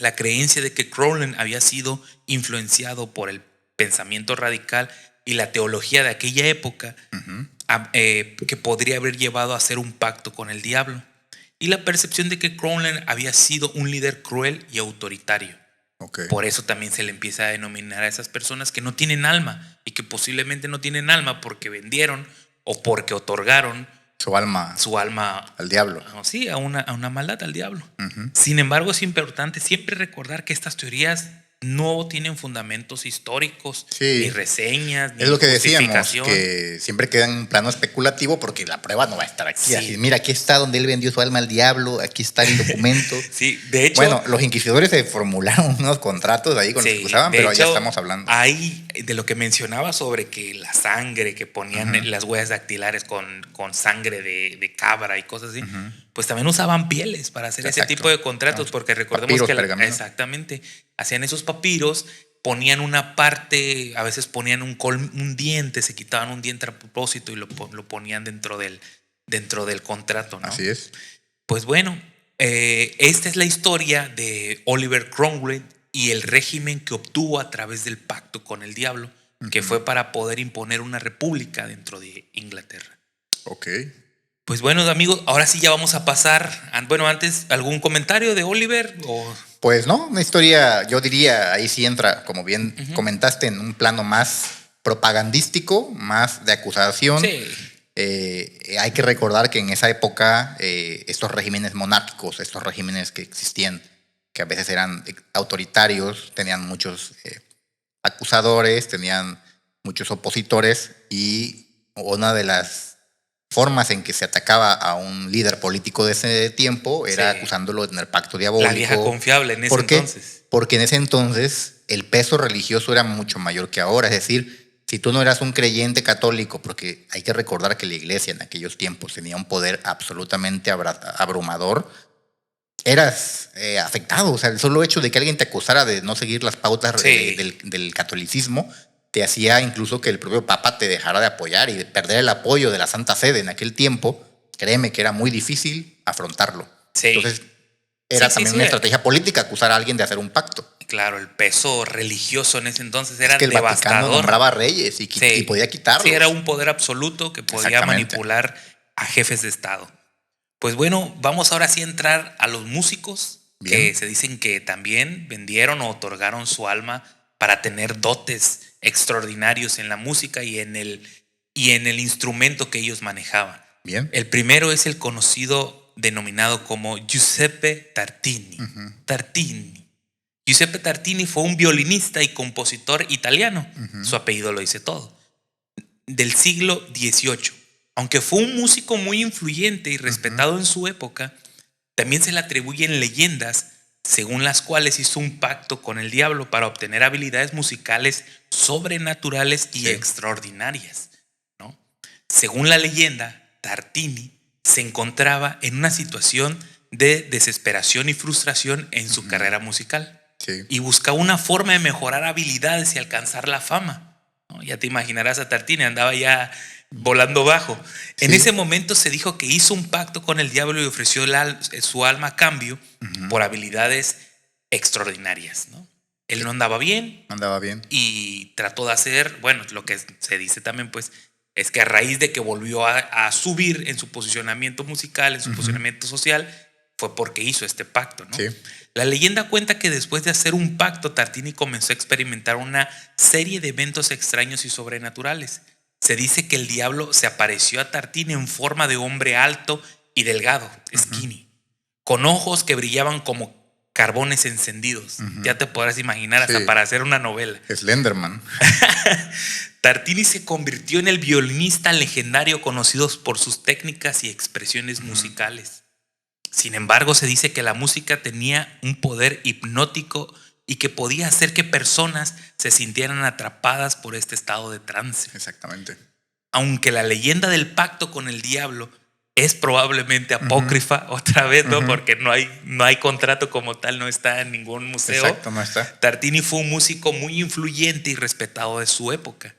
La creencia de que Crowley había sido influenciado por el pensamiento radical y la teología de aquella época, que podría haber llevado a hacer un pacto con el diablo, y la percepción de que Crowley había sido un líder cruel y autoritario. Okay. Por eso también se le empieza a denominar a esas personas que no tienen alma y que posiblemente no tienen alma porque vendieron o porque otorgaron
su alma
al diablo. Sí, a una maldad, al diablo. Sin embargo, es importante siempre recordar que estas teorías no tienen fundamentos históricos, ni reseñas, ni
es lo que decíamos, que siempre queda en un plano especulativo porque la prueba no va a estar aquí. Sí. Así, mira, aquí está donde él vendió su alma al diablo, aquí está el documento.
Sí, de hecho.
Bueno, los inquisidores se formularon unos contratos ahí con los que usaban, pero hecho, ya estamos hablando.
Hay de lo que mencionaba sobre que la sangre que ponían las huellas dactilares con sangre de cabra y cosas así, pues también usaban pieles para hacer ese tipo de contratos, porque recordemos
papiros,
que exactamente hacían esos papiros, ponían una parte, a veces ponían un diente, se quitaban un diente a propósito y lo ponían dentro del contrato, ¿no?
Así es.
Pues bueno, esta es la historia de Oliver Cromwell y el régimen que obtuvo a través del pacto con el diablo, que fue para poder imponer una república dentro de Inglaterra.
Ok.
Pues bueno, amigos, ahora sí ya vamos a pasar. Bueno, antes, ¿algún comentario de Oliver?
Pues no, una historia, yo diría, ahí sí entra, como bien comentaste, en un plano más propagandístico, más de acusación.
Sí.
Hay que recordar que en esa época estos regímenes monárquicos, estos regímenes que existían, que a veces eran autoritarios, tenían muchos acusadores, tenían muchos opositores, y una de las formas en que se atacaba a un líder político de ese tiempo era acusándolo de tener pacto diabólico.
La vieja confiable en ese entonces.
Porque en ese entonces el peso religioso era mucho mayor que ahora. Es decir, si tú no eras un creyente católico, porque hay que recordar que la iglesia en aquellos tiempos tenía un poder absolutamente abrumador, eras afectado. O sea, el solo hecho de que alguien te acusara de no seguir las pautas del catolicismo te hacía incluso que el propio Papa te dejara de apoyar y de perder el apoyo de la Santa Sede en aquel tiempo. Créeme que era muy difícil afrontarlo.
Sí.
Entonces, era también una estrategia política acusar a alguien de hacer un pacto.
Claro, el peso religioso en ese entonces era
que el
devastador.
Vaticano nombraba reyes y podía quitarlos.
Sí, era un poder absoluto que podía manipular a jefes de Estado. Pues bueno, vamos ahora sí a entrar a los músicos. Bien. Que se dicen que también vendieron o otorgaron su alma para tener dotes extraordinarios en la música y en el instrumento que ellos manejaban.
Bien.
El primero es el conocido denominado como Giuseppe Tartini. Tartini. Giuseppe Tartini fue un violinista y compositor italiano. Su apellido lo dice todo. Del siglo XVIII. Aunque fue un músico muy influyente y respetado en su época, también se le atribuyen leyendas según las cuales hizo un pacto con el diablo para obtener habilidades musicales sobrenaturales y extraordinarias, ¿no? Según la leyenda, Tartini se encontraba en una situación de desesperación y frustración en su carrera musical.
Sí.
Y buscaba una forma de mejorar habilidades y alcanzar la fama, ¿no? Ya te imaginarás a Tartini, andaba ya volando bajo. En
Sí.
ese momento se dijo que hizo un pacto con el diablo y ofreció su alma a cambio por habilidades extraordinarias, ¿no? Él no andaba bien
Andaba bien.
y trató de hacer, bueno, lo que se dice también, pues, es que a raíz de que volvió a subir en su posicionamiento musical, en su posicionamiento social, fue porque hizo este pacto, ¿no?
Sí.
La leyenda cuenta que después de hacer un pacto, Tartini comenzó a experimentar una serie de eventos extraños y sobrenaturales. Se dice que el diablo se apareció a Tartini en forma de hombre alto y delgado, skinny, con ojos que brillaban como carbones encendidos. Ya te podrás imaginar, hasta
Sí.
para hacer una novela.
Slenderman.
Tartini se convirtió en el violinista legendario conocido por sus técnicas y expresiones musicales. Sin embargo, se dice que la música tenía un poder hipnótico y que podía hacer que personas se sintieran atrapadas por este estado de trance.
Exactamente.
Aunque la leyenda del pacto con el diablo es probablemente apócrifa, otra vez, ¿no? Porque no hay contrato como tal, no está en ningún museo.
Exacto, no está.
Tartini fue un músico muy influyente y respetado de su época.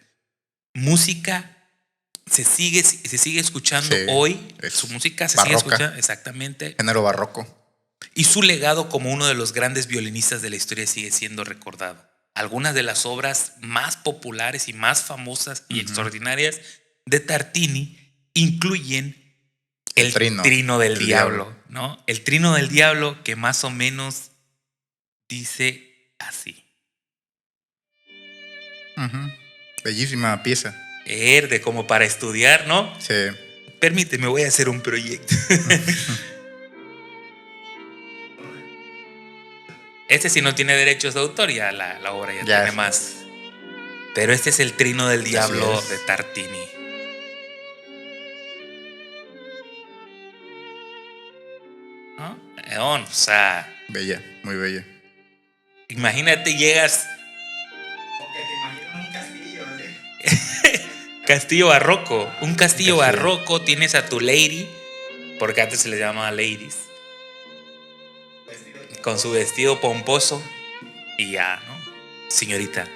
Música se sigue escuchando
Sí,
hoy.
es
Su música se sigue
barroca.
escuchando, exactamente.
Género barroco.
Y su legado como uno de los grandes violinistas de la historia sigue siendo recordado. Algunas de las obras más populares y más famosas y extraordinarias de Tartini incluyen el Trino del Diablo, ¿no? El Trino del Diablo, que más o menos dice así.
Bellísima pieza.
De como para estudiar, ¿no?
Sí.
Permíteme, voy a hacer un proyecto. Este sí no tiene derechos de autor, ya la obra ya tiene
sí.
más. Pero este es el Trino del Diablo
es.
de Tartini. ¿No? O sea,
Bella, muy bella.
imagínate, llegas
Porque te imaginas un castillo, ¿sí?
castillo barroco, un castillo
Castillo.
barroco, tienes a tu lady, porque antes se les llamaba ladies, con su vestido pomposo y ya, ¿no? Señorita,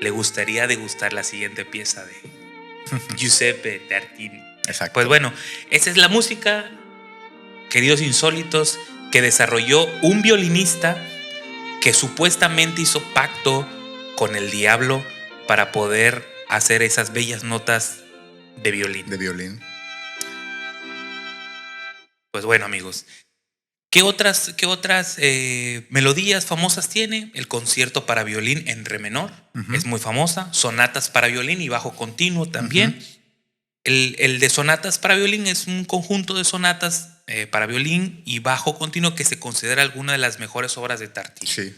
¿le gustaría degustar la siguiente pieza de Giuseppe Tartini?
Exacto.
Pues bueno, esa es la música, queridos insólitos, que desarrolló un violinista que supuestamente hizo pacto con el diablo para poder hacer esas bellas notas de violín.
De violín.
Pues bueno, amigos, ¿qué otras melodías famosas tiene? El concierto para violín en re menor, es muy famosa. Sonatas para violín y bajo continuo también. El de sonatas para violín es un conjunto de sonatas para violín y bajo continuo que se considera alguna de las mejores obras de Tartini.
Sí.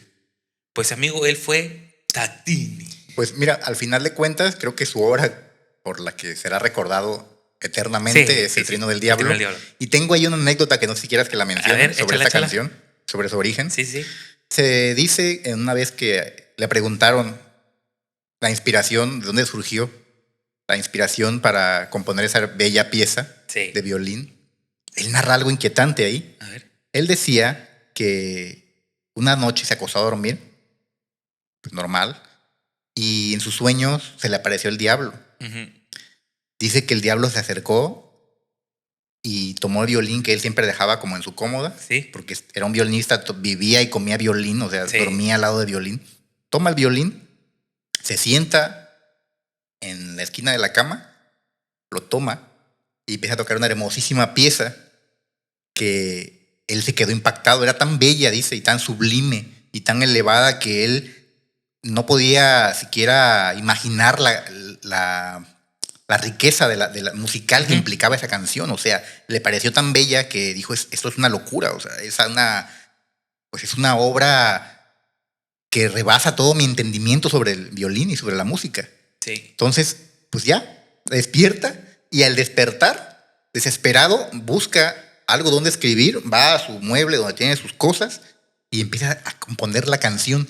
Pues amigo, él fue Tartini.
Pues mira, al final de cuentas, creo que su obra por la que será recordado eternamente
Sí,
es
sí,
El Trino
sí,
del
El
Diablo.
Trino del Diablo.
Y tengo ahí una anécdota que no sé si quieras que la mencione
A ver,
sobre
échala,
esta
échala.
canción, sobre su origen.
Sí, sí.
Se dice en una vez que le preguntaron la inspiración, de dónde surgió la inspiración para componer esa bella pieza
Sí.
de violín. Él narra algo inquietante ahí.
A ver.
Él decía que una noche se acostó a dormir, pues normal, y en sus sueños se le apareció el diablo.
Ujú.
Dice que el diablo se acercó y tomó el violín que él siempre dejaba como en su cómoda,
Sí.
porque era un violinista, vivía y comía violín, o sea,
Sí.
dormía al lado de violín. Toma el violín, se sienta en la esquina de la cama, lo toma y empieza a tocar una hermosísima pieza que él se quedó impactado. Era tan bella, dice, y tan sublime y tan elevada que él no podía siquiera imaginar la riqueza de la musical que implicaba esa canción. O sea, le pareció tan bella que dijo, esto es una locura. O sea, es una obra que rebasa todo mi entendimiento sobre el violín y sobre la música.
Sí.
Entonces, pues ya, despierta y al despertar, desesperado, busca algo donde escribir, va a su mueble donde tiene sus cosas y empieza a componer la canción,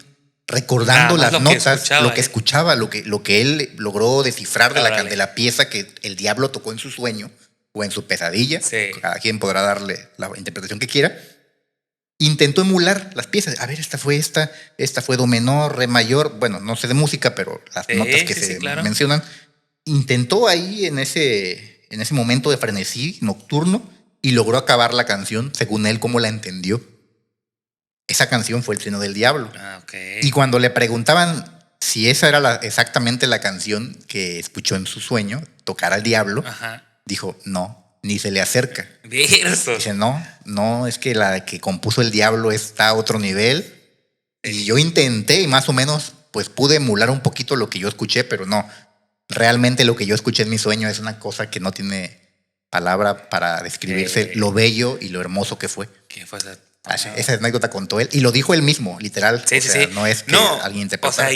recordando
Nada más
las
lo que
notas,
escuchaba,
lo que escuchaba, lo que él logró descifrar
Órale.
de la pieza que el diablo tocó en su sueño o en su pesadilla.
Sí.
Cada quien podrá darle la interpretación que quiera. intentó emular las piezas. A ver, esta fue do menor, re mayor. Bueno, no sé de música, pero las notas que se mencionan. Intentó ahí en ese momento de frenesí nocturno y logró acabar la canción según él como la entendió. Esa canción fue El Trino del Diablo.
Okay.
Y cuando le preguntaban si esa era exactamente la canción que escuchó en su sueño, tocar al diablo, dijo, no, ni se le acerca.
Verso.
Dice, no, es que la que compuso el diablo está a otro nivel. Y yo intenté y más o menos pues pude emular un poquito lo que yo escuché, pero no. Realmente lo que yo escuché en mi sueño es una cosa que no tiene palabra para describirse lo bello y lo hermoso que fue.
¿Qué fue esa?
Esa anécdota contó él y lo dijo él mismo, literal.
Sí, sí.
No es que alguien te
pasa.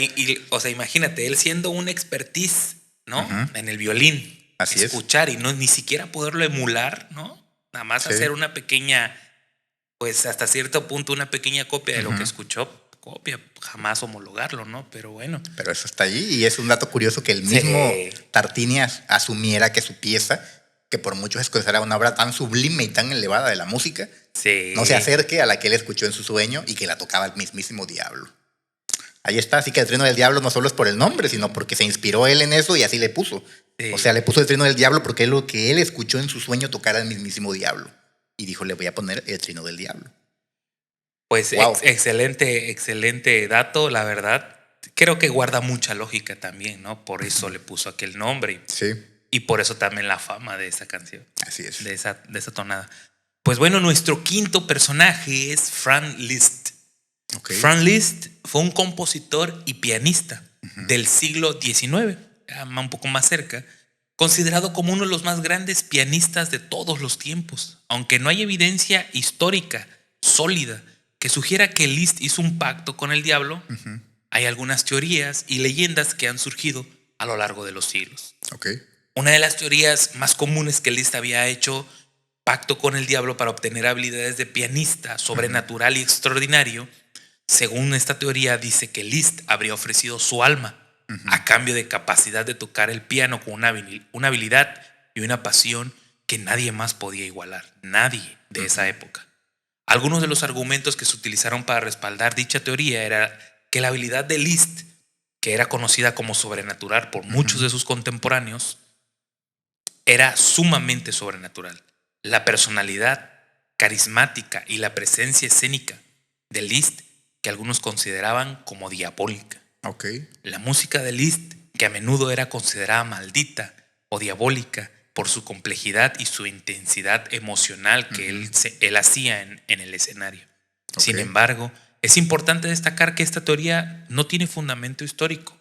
O sea, imagínate, él siendo un expertise, ¿no? En el violín.
Así
escuchar y no ni siquiera poderlo emular, ¿no? Nada más hacer una pequeña, pues hasta cierto punto, una pequeña copia de lo que escuchó. Copia, jamás homologarlo, ¿no? Pero bueno.
Pero eso está allí y es un dato curioso que el mismo Tartini asumiera que su pieza, que por muchos es considerada una obra tan sublime y tan elevada de la música, no se acerque a la que él escuchó en su sueño y que la tocaba el mismísimo diablo. Ahí está, así que El Trino del Diablo no solo es por el nombre, sino porque se inspiró él en eso y así le puso. O sea, le puso El Trino del Diablo porque es lo que él escuchó en su sueño tocar al mismísimo diablo. Y dijo, le voy a poner El Trino del Diablo.
Pues excelente dato, la verdad. Creo que guarda mucha lógica también, ¿no? Por eso le puso aquel nombre. Y por eso también la fama de esa canción.
Así es.
De esa tonada. Pues bueno, nuestro quinto personaje es Franz Liszt. Franz Liszt fue un compositor y pianista del siglo XIX, un poco más cerca, considerado como uno de los más grandes pianistas de todos los tiempos, aunque no hay evidencia histórica sólida que sugiera que Liszt hizo un pacto con el diablo. Hay algunas teorías y leyendas que han surgido a lo largo de los siglos. Una de las teorías más comunes que Liszt había hecho pacto con el diablo para obtener habilidades de pianista sobrenatural y extraordinario. Según esta teoría, dice que Liszt habría ofrecido su alma a cambio de capacidad de tocar el piano con una habilidad y una pasión que nadie más podía igualar. Nadie de esa época. Algunos de los argumentos que se utilizaron para respaldar dicha teoría era que la habilidad de Liszt, que era conocida como sobrenatural por muchos de sus contemporáneos, era sumamente sobrenatural. La personalidad carismática y la presencia escénica de Liszt, que algunos consideraban como diabólica. La música de Liszt, que a menudo era considerada maldita o diabólica por su complejidad y su intensidad emocional que él hacía en el escenario. Sin embargo, es importante destacar que esta teoría no tiene fundamento histórico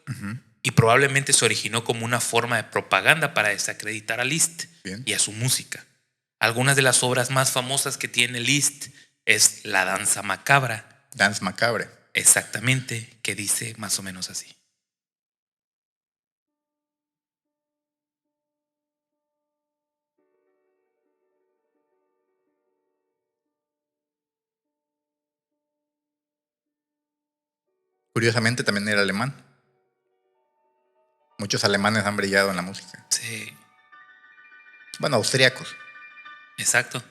y probablemente se originó como una forma de propaganda para desacreditar a Liszt y a su música. Algunas de las obras más famosas que tiene Liszt es La Danza Macabra.
Dance Macabre.
Exactamente, que dice más o menos así.
Curiosamente también era alemán. Muchos alemanes han brillado en la música.
Sí.
Bueno, austríacos.
Exacto.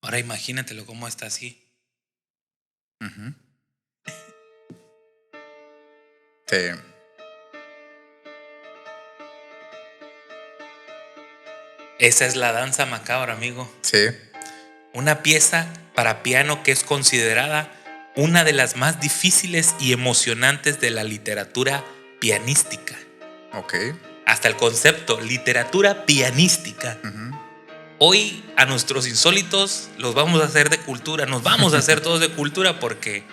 Ahora imagínatelo cómo está así.
Sí.
Esa es La Danza Macabra, amigo.
Sí.
Una pieza para piano que es considerada una de las más difíciles y emocionantes de la literatura pianística. Hasta el concepto, literatura pianística. Hoy a nuestros insólitos los vamos a hacer de cultura, nos vamos a hacer todos de cultura porque...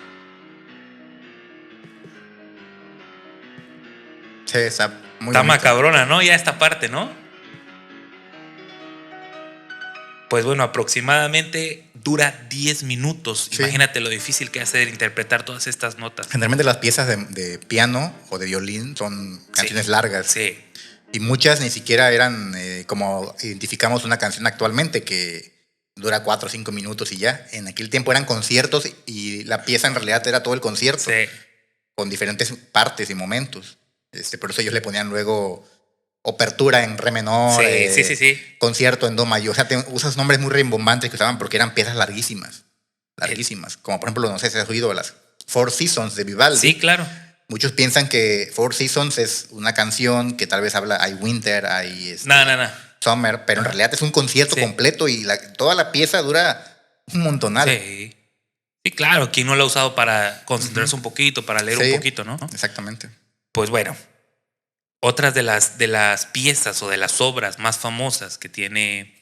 Sí, está muy
está
bonito.
macabrona, ¿no? Ya esta parte, ¿no? Pues bueno, aproximadamente dura 10 minutos. Sí. Imagínate lo difícil que hace interpretar todas estas notas.
Generalmente las piezas de piano o de violín son canciones largas.
Sí.
Y muchas ni siquiera eran como identificamos una canción actualmente que dura 4 o 5 minutos y ya. En aquel tiempo eran conciertos y la pieza en realidad era todo el concierto.
Sí.
Con diferentes partes y momentos. Por eso ellos le ponían luego Opertura en re menor,
Sí.
concierto en do mayor. O sea, usas nombres muy rimbombantes que usaban porque eran piezas larguísimas. Larguísimas. Como por ejemplo, no sé si has oído las Four Seasons de Vivaldi.
Sí, claro.
Muchos piensan que Four Seasons es una canción que tal vez habla, hay winter, hay
No.
summer, pero en realidad es un concierto
Sí.
completo y toda la pieza dura un montonal.
Sí. Sí, claro. ¿Quién no lo ha usado para concentrarse un poquito, para leer
Sí,
un poquito, no?
Exactamente.
Pues bueno, otras de las piezas o de las obras más famosas que tiene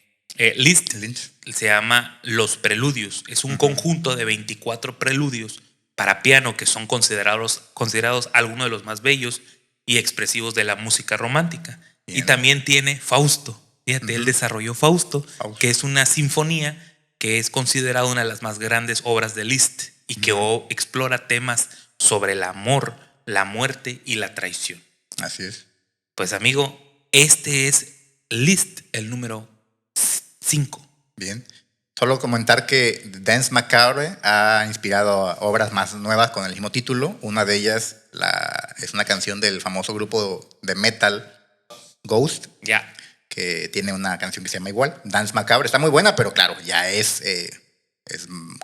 Liszt
Lynch.
se llama Los Preludios. Es un conjunto de 24 preludios para piano que son considerados algunos de los más bellos y expresivos de la música romántica.
Bien.
Y también tiene Fausto. Fíjate, él desarrolló Fausto, que es una sinfonía que es considerada una de las más grandes obras de Liszt y que explora temas sobre el amor, la muerte y la traición.
Así es.
Pues amigo, este es Liszt, el número 5.
Bien. Solo comentar que Dance Macabre ha inspirado obras más nuevas con el mismo título. Una de ellas es una canción del famoso grupo de metal Ghost,
Ya.
que tiene una canción que se llama igual, Dance Macabre. Está muy buena, pero claro, ya es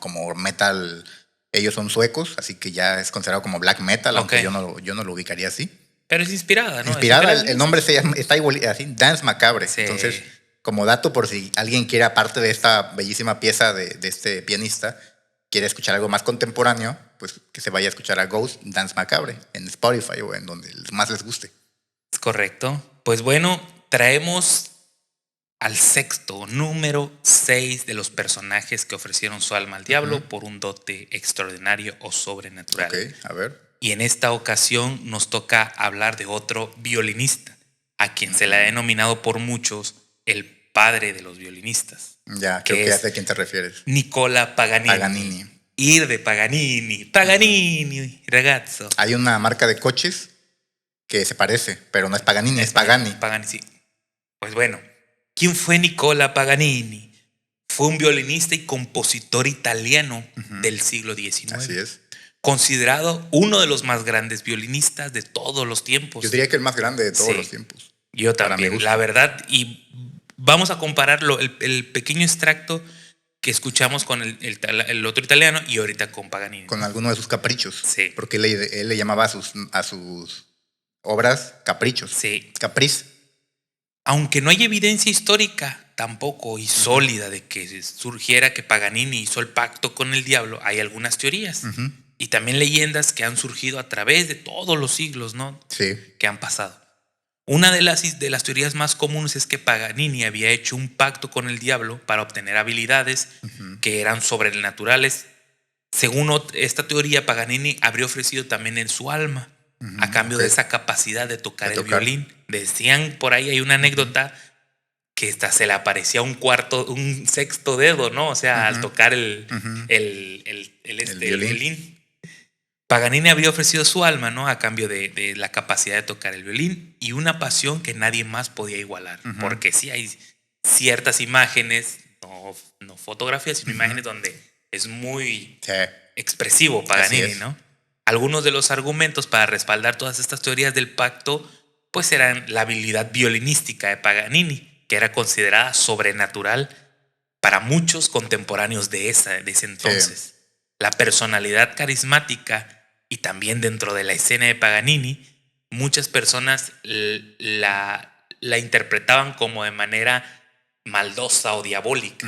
como metal. Ellos son suecos, así que ya es considerado como black metal, aunque yo no lo ubicaría así.
Pero es inspirada, ¿no?
Inspirada, el nombre está igual, así, Dance Macabre.
Sí.
Entonces, como dato, por si alguien quiere, aparte de esta bellísima pieza de este pianista, quiere escuchar algo más contemporáneo, pues que se vaya a escuchar a Ghost Dance Macabre en Spotify o en donde más les guste.
Es correcto. Pues bueno, traemos al sexto, número 6 de los personajes que ofrecieron su alma al diablo por un dote extraordinario o sobrenatural.
Ok, a ver.
Y en esta ocasión nos toca hablar de otro violinista, a quien se le ha denominado por muchos el padre de los violinistas.
Ya, creo que ya sé a quién te refieres.
Nicola Paganini.
Paganini.
Ir de Paganini. Paganini, ragazzo.
Hay una marca de coches que se parece, pero no es Paganini, es Pagani.
Pagani, sí. Pues bueno, ¿quién fue Nicola Paganini? Fue un violinista y compositor italiano del siglo XIX.
Así es.
Considerado uno de los más grandes violinistas de todos los tiempos.
Yo diría que el más grande de todos
Sí.
los tiempos.
Yo
Para mi
también,
gusto.
la verdad. Y vamos a compararlo, el pequeño extracto que escuchamos con el otro italiano y ahorita con Paganini.
Con alguno de sus caprichos.
Sí.
Porque él le llamaba a sus obras caprichos.
Sí.
Capriz.
Aunque no hay evidencia histórica tampoco y sólida de que surgiera que Paganini hizo el pacto con el diablo, hay algunas teorías. Y también leyendas que han surgido a través de todos los siglos, ¿no?
Sí.
Que han pasado. Una de las teorías más comunes es que Paganini había hecho un pacto con el diablo para obtener habilidades que eran sobrenaturales. Según esta teoría, Paganini habría ofrecido también en su alma a cambio de esa capacidad de tocar el violín. Decían, por ahí hay una anécdota que hasta se le aparecía un sexto dedo, ¿no? O sea, al tocar el violín. Paganini habría ofrecido su alma, ¿no? A cambio de la capacidad de tocar el violín y una pasión que nadie más podía igualar. Porque sí hay ciertas imágenes, no fotografías, sino imágenes donde es muy expresivo Paganini, ¿no? Algunos de los argumentos para respaldar todas estas teorías del pacto, pues eran la habilidad violinística de Paganini, que era considerada sobrenatural para muchos contemporáneos de ese entonces. La personalidad carismática y también dentro de la escena de Paganini, muchas personas la interpretaban como de manera maldosa o diabólica.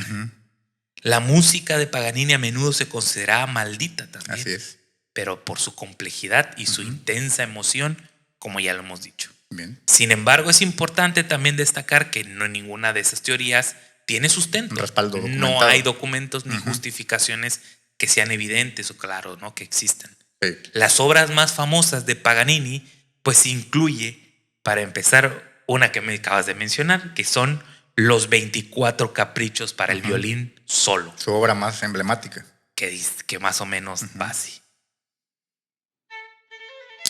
La música de Paganini a menudo se consideraba maldita también.
Así es.
Pero por su complejidad y su intensa emoción, como ya lo hemos dicho.
Bien.
Sin embargo, es importante también destacar que no ninguna de esas teorías tiene sustento.
Un respaldo documentado.
No hay documentos ni justificaciones que sean evidentes o claros, ¿no? Que existan.
Sí.
Las obras más famosas de Paganini, pues incluye, para empezar, una que me acabas de mencionar, que son los 24 caprichos para el violín solo.
Su obra más emblemática.
Que más o menos va así.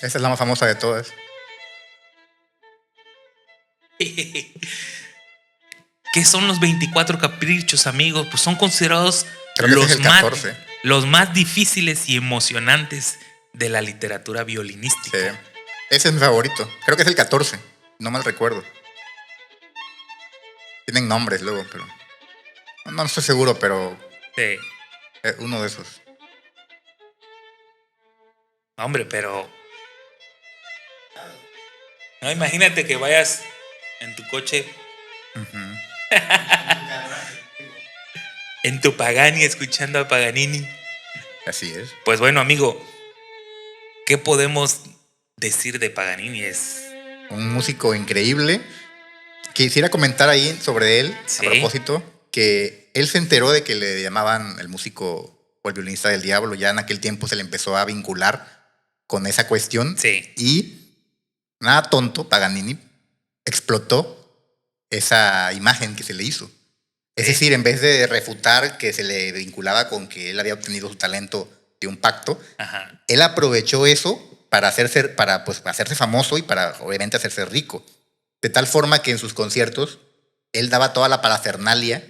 Esa es la más famosa de todas.
¿Qué son los 24 caprichos, amigos? Pues son considerados
Creo que ese es el 14.
los más difíciles y emocionantes de la literatura violinística.
Sí. Ese es mi favorito. Creo que es el 14. No mal recuerdo. Tienen nombres luego, pero... No estoy seguro, pero
Sí.
uno de esos.
Hombre, pero... No, imagínate que vayas en tu coche, en tu Pagani, escuchando a Paganini.
Así es.
Pues bueno, amigo, ¿qué podemos decir de Paganini? Es...
Un músico increíble. Quisiera comentar ahí sobre él,
Sí.
a propósito, que él se enteró de que le llamaban el músico o el violinista del diablo. Ya en aquel tiempo se le empezó a vincular con esa cuestión.
Sí.
Y nada tonto, Paganini explotó esa imagen que se le hizo. Es
Sí.
decir, en vez de refutar que se le vinculaba con que él había obtenido su talento de un pacto,
Ajá.
él aprovechó eso para hacerse famoso y para obviamente hacerse rico. De tal forma que en sus conciertos él daba toda la parafernalia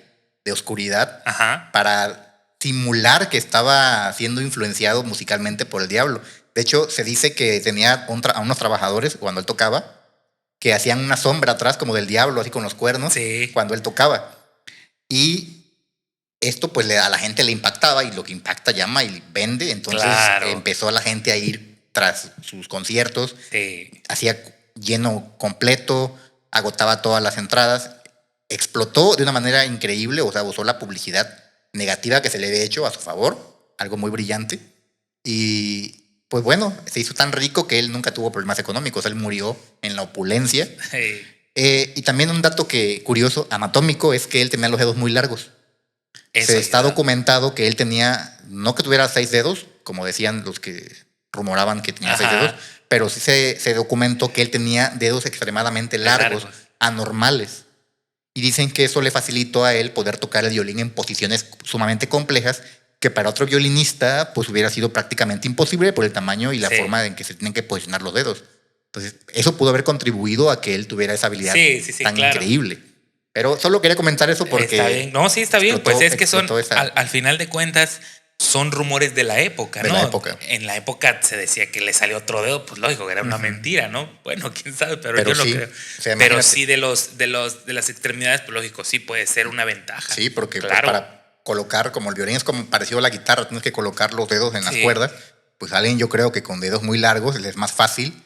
de oscuridad
Ajá.
para simular que estaba siendo influenciado musicalmente por el diablo. De hecho, se dice que tenía a unos trabajadores cuando él tocaba que hacían una sombra atrás como del diablo, así con los cuernos,
Sí.
cuando él tocaba. Y esto pues a la gente le impactaba, y lo que impacta llama y vende. Entonces
Claro.
empezó la gente a ir tras sus conciertos,
Sí.
hacía lleno completo, agotaba todas las entradas, explotó de una manera increíble. O sea, usó la publicidad negativa que se le había hecho a su favor, algo muy brillante. Y pues bueno, se hizo tan rico que él nunca tuvo problemas económicos, él murió en la opulencia.
Sí.
Y también un dato curioso, anatómico, es que él tenía los dedos muy largos.
Eso
Se está
ayuda.
documentado que él tenía, no que tuviera 6 dedos, como decían los que rumoraban que tenía 6
Ajá.
dedos, pero sí se documentó que él tenía dedos extremadamente largos,
Largos.
anormales. Y dicen que eso le facilitó a él poder tocar el violín en posiciones sumamente complejas que para otro violinista pues hubiera sido prácticamente imposible por el tamaño y la
Sí.
forma en que se tienen que posicionar los dedos. Entonces, eso pudo haber contribuido a que él tuviera esa habilidad
Sí,
tan
claro.
increíble. Pero solo quería comentar eso porque...
Está bien. No, sí, está bien.
explotó-
Pues es que son,
explotó esa-
al final de cuentas, son rumores de la época,
De
¿no?
la época.
En la época se decía que le salió otro dedo, pues lógico, que era una mentira, ¿no? Bueno, quién sabe, pero
Pero
yo no
sí.
creo.
O sea,
Pero
imagínate.
sí de las extremidades, pues lógico, sí puede ser una ventaja.
Sí, porque pues,
claro.
para colocar, como el violín es como parecido a la guitarra, tienes que colocar los dedos en las
Sí.
cuerdas. Pues alguien, yo creo que con dedos muy largos les es más fácil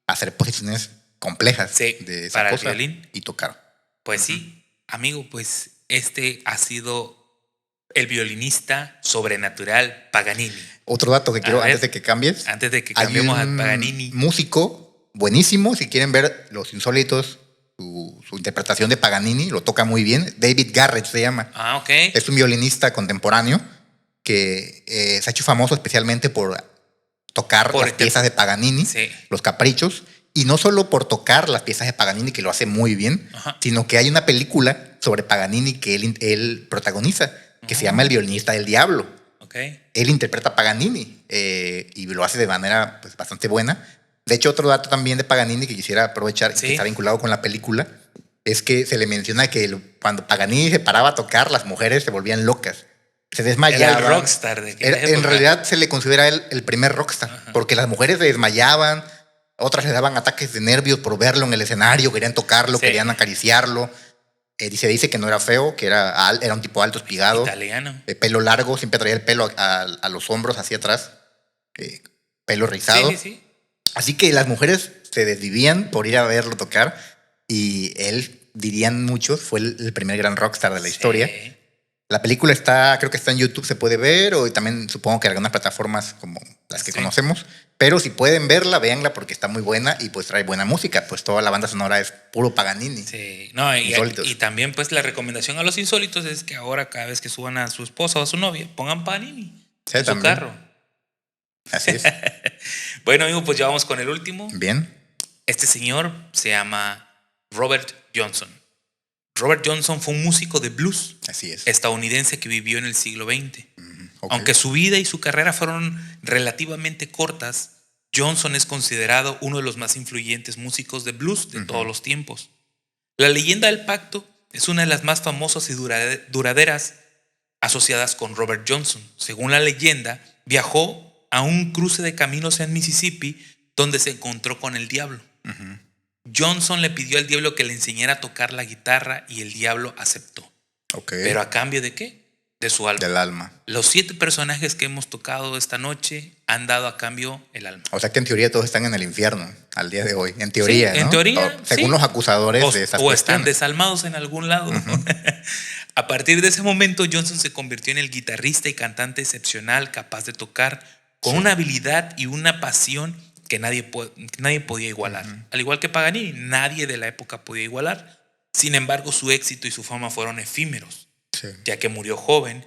hacer posiciones complejas
Sí,
de esa
para el
cosa
violín.
y tocar.
Pues sí, amigo, pues este ha sido el violinista sobrenatural Paganini.
Otro dato que quiero
ver,
antes de que cambies.
Antes de que
Hay
cambiemos a
un
Paganini.
músico buenísimo, si quieren ver Los Insólitos, su interpretación de Paganini, lo toca muy bien. David Garrett se llama.
Ah, ok.
Es un violinista contemporáneo que se ha hecho famoso especialmente por tocar
Por
las piezas de Paganini,
Sí.
los caprichos, y no solo por tocar las piezas de Paganini, que lo hace muy bien,
Ajá.
sino que hay una película sobre Paganini que él protagoniza, que se llama El violinista del diablo.
Ok.
Él interpreta a Paganini y lo hace de manera pues, bastante buena. De hecho, otro dato también de Paganini que quisiera aprovechar,
Sí.
que está vinculado con la película, es que se le menciona que cuando Paganini se paraba a tocar, las mujeres se volvían locas. Se desmayaban.
Era el rockstar de aquella
En
época.
realidad se le considera él el primer rockstar, porque las mujeres se desmayaban, otras le daban ataques de nervios por verlo en el escenario, querían tocarlo,
Sí.
querían acariciarlo. Se dice que no era feo, que era un tipo alto, espigado,
Italiano.
de pelo largo, siempre traía el pelo a los hombros hacia atrás, pelo rizado.
Sí, sí, sí.
Así que las mujeres se desvivían por ir a verlo tocar, y él, dirían muchos, fue el primer gran rockstar de la historia.
Sí.
La película creo que está en YouTube, se puede ver, o también supongo que en algunas plataformas como las que
Sí.
conocemos. Pero si pueden verla, véanla porque está muy buena y pues trae buena música. Pues toda la banda sonora es puro Paganini.
Sí. No,
Insólitos.
y también pues la recomendación a los insólitos es que ahora cada vez que suban a su esposa o a su novia, pongan Paganini
Sí,
en su
también.
carro.
Así es.
Bueno, amigo, pues ya vamos con el último.
Bien.
Este señor se llama Robert Johnson. Robert Johnson fue un músico de blues
Así es.
estadounidense que vivió en el siglo XX.
Ok.
Aunque su vida y su carrera fueron relativamente cortas, Johnson es considerado uno de los más influyentes músicos de blues de todos los tiempos. La leyenda del pacto es una de las más famosas y duraderas asociadas con Robert Johnson. Según la leyenda, viajó a un cruce de caminos en Mississippi donde se encontró con el diablo. Johnson le pidió al diablo que le enseñara a tocar la guitarra y el diablo aceptó.
Ok.
¿Pero a cambio de qué? De su alma.
Del alma.
Los 7 personajes que hemos tocado esta noche han dado a cambio el alma.
O sea que en teoría todos están en el infierno al día de hoy. En teoría,
Sí,
¿no?
en teoría,
Según
sí.
los acusadores de esas
O están
cuestiones.
desalmados en algún lado. A partir de ese momento, Johnson se convirtió en el guitarrista y cantante excepcional, capaz de tocar con una habilidad y una pasión que nadie podía igualar. Al igual que Paganini, nadie de la época podía igualar. Sin embargo, su éxito y su fama fueron efímeros,
Sí.
ya que murió joven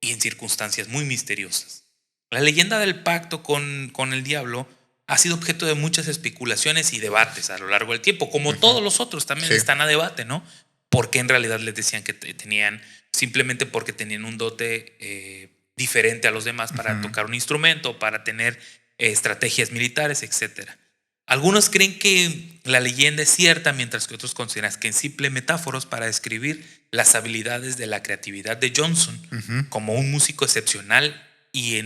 y en circunstancias muy misteriosas. La leyenda del pacto con el diablo ha sido objeto de muchas especulaciones y debates a lo largo del tiempo, como todos los otros también
Sí.
están a debate, ¿no? Porque en realidad les decían que tenían, simplemente porque tenían un dote diferente a los demás para tocar un instrumento, para tener estrategias militares, etc. Algunos creen que la leyenda es cierta, mientras que otros consideran que es simple metáforos para describir las habilidades de la creatividad de Johnson como un músico excepcional y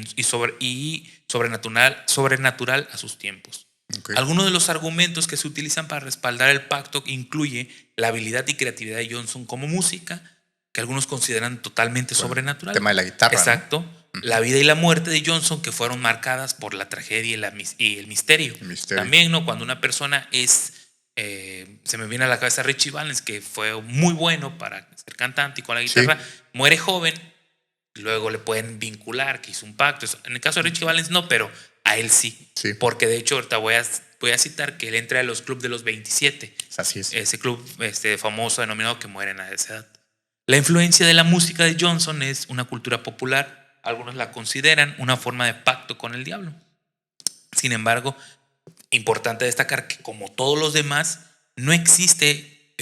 sobrenatural a sus tiempos.
Ok.
Algunos de los argumentos que se utilizan para respaldar el pacto incluye la habilidad y creatividad de Johnson como música, que algunos consideran totalmente sobrenatural.
El tema de la guitarra, ¿no?
Exacto. La vida y la muerte de Johnson, que fueron marcadas por la tragedia y el misterio.
El misterio.
También, ¿no? Cuando una persona se me viene a la cabeza Richie Valens, que fue muy bueno para ser cantante y con la guitarra, muere joven, luego le pueden vincular que hizo un pacto. En el caso de Richie Valens no, pero a él sí.
Sí.
Porque de hecho ahorita voy a citar que él entra a los clubes de los 27.
Así es.
Ese club famoso denominado que mueren a esa edad. La influencia de la música de Johnson es una cultura popular. Algunos la consideran una forma de pacto con el diablo. Sin embargo, importante destacar que como todos los demás, no existe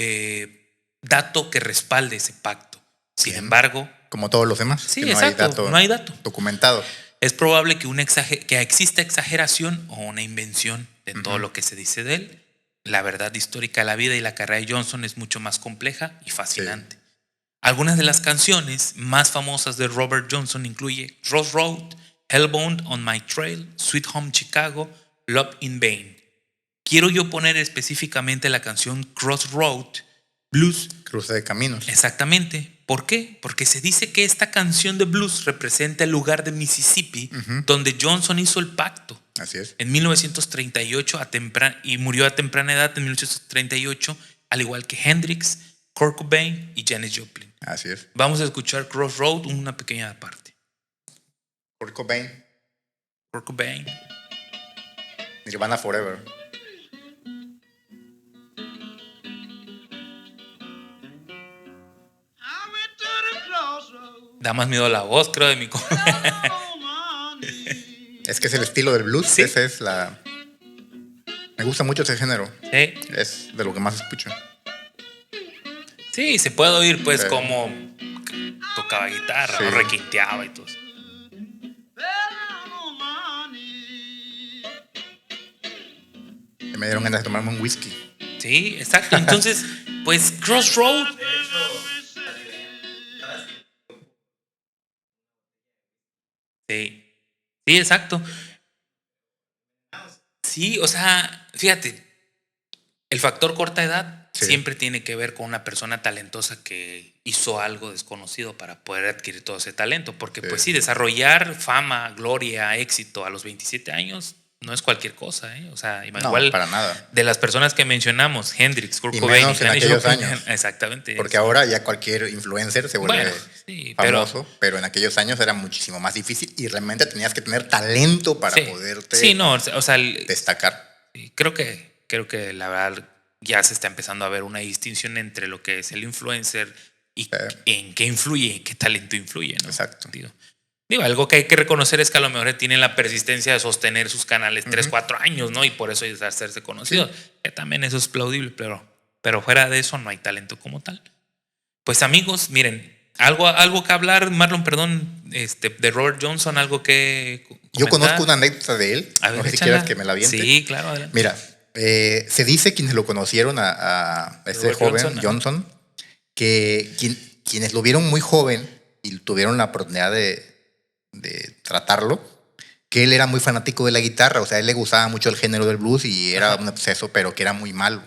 dato que respalde ese pacto. Sin embargo,
Como todos los demás.
sí,
que
exacto, no hay dato.
Documentado.
Es probable que exista exageración o una invención de todo lo que se dice de él. La verdad histórica de la vida y la carrera de Johnson es mucho más compleja y fascinante. Algunas de las canciones más famosas de Robert Johnson incluye Crossroad, Hellbound on My Trail, Sweet Home Chicago, Love in Vain. Quiero yo poner específicamente la canción Crossroad Blues.
Cruce de caminos.
Exactamente. ¿Por qué? Porque se dice que esta canción de blues representa el lugar de Mississippi donde Johnson hizo el pacto.
Así es.
En 1938 y murió a temprana edad en 1838, al igual que Hendrix, Kurt Cobain y Janis Joplin.
Así es.
Vamos a escuchar Crossroad, una pequeña parte.
Kurt Cobain.
Kurt Cobain.
Nirvana Forever.
Da más miedo la voz, creo, de mi
Es que es el estilo del blues.
Sí.
Esa es la... Me gusta mucho ese género.
Sí.
Es de lo que más escucho.
Sí, se puede oír pues
Sí.
como tocaba guitarra,
Sí.
¿no? Requinteaba y todo eso.
Que me dieron ganas de tomarme un whisky.
Sí, exacto. Entonces, pues Crossroad. Sí, sí, exacto. Sí, o sea, fíjate, el factor corta edad
Sí.
siempre tiene que ver con una persona talentosa que hizo algo desconocido para poder adquirir todo ese talento. Porque,
Sí.
pues sí, desarrollar fama, gloria, éxito a los 27 años no es cualquier cosa, ¿eh? O sea,
No,
igual
para nada.
de las personas que mencionamos, Hendrix, Kurt
Y
Cobain,
menos en
Janis
aquellos
Joplin,
años.
exactamente.
Porque ahora ya cualquier influencer se vuelve
Bueno, sí, pero-
famoso, pero en aquellos años era muchísimo más difícil y realmente tenías que tener talento para
sí,
poderte
sí, no, o sea,
destacar.
creo que la verdad ya se está empezando a ver una distinción entre lo que es el influencer y en qué influye, qué talento influye, ¿no?
Exacto.
Digo, algo que hay que reconocer es que a lo mejor tienen la persistencia de sostener sus canales 3, 4 años, ¿no? Y por eso es hacerse conocidos. Que también eso es plaudible, pero fuera de eso no hay talento como tal. Pues amigos, miren, algo que hablar, Marlon, perdón, de Robert Johnson, algo que
Yo
comentar.
conozco una anécdota de él.
A ver,
no sé si
échala.
quieras que me la aviente.
Sí, claro, adelante.
Mira, se dice quienes lo conocieron a este
Robert
joven,
Johnson,
Johnson, que quienes lo vieron muy joven y tuvieron la oportunidad de tratarlo, que él era muy fanático de la guitarra, o sea, a él le gustaba mucho el género del blues y era un obseso, pero que era muy malo.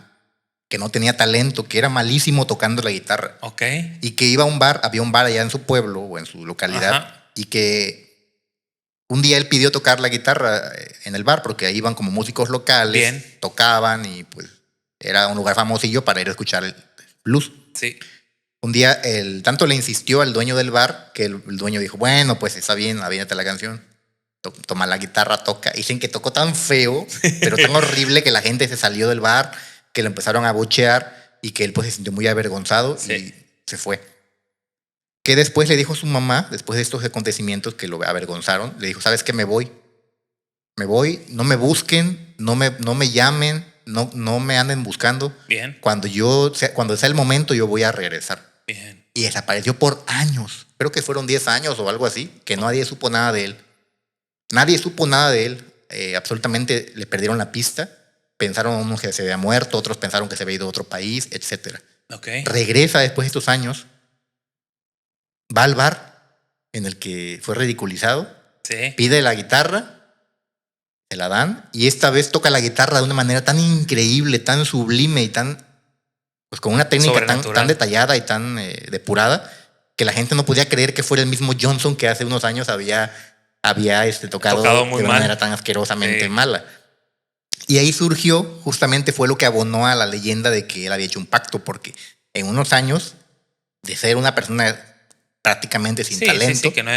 que no tenía talento, que era malísimo tocando la guitarra.
Ok.
Y que iba a un bar, había un bar allá en su pueblo o en su localidad,
Ajá.
y que un día él pidió tocar la guitarra en el bar porque ahí iban como músicos locales,
Bien.
tocaban y pues era un lugar famosillo para ir a escuchar el blues.
Sí.
Un día tanto le insistió al dueño del bar que el dueño dijo, bueno, pues está bien, aviéntate la canción. Toma la guitarra, toca. Dicen que tocó tan feo, pero tan horrible que la gente se salió del bar, que lo empezaron a buchear y que él pues se sintió muy avergonzado y se fue. Que después le dijo a su mamá, después de estos acontecimientos que lo avergonzaron, le dijo, ¿sabes qué? Me voy, no me busquen, no me llamen, no me anden buscando.
Bien.
Cuando sea el momento, yo voy a regresar.
Bien.
Y desapareció por años. Creo que fueron 10 años o algo así, que nadie supo nada de él. Nadie supo nada de él. Absolutamente le perdieron la pista. Pensaron unos que se había muerto, otros pensaron que se había ido a otro país, etc.
Ok.
Regresa después de estos años, va al bar en el que fue ridiculizado,
Sí.
pide la guitarra, se la dan, y esta vez toca la guitarra de una manera tan increíble, tan sublime y pues con una técnica tan detallada y tan depurada, que la gente no podía creer que fuera el mismo Johnson que hace unos años había tocado
muy
de una
mal.
manera tan asquerosamente mala. Y ahí surgió, justamente fue lo que abonó a la leyenda de que él había hecho un pacto, porque en unos años, de ser una persona prácticamente sin talento,
que no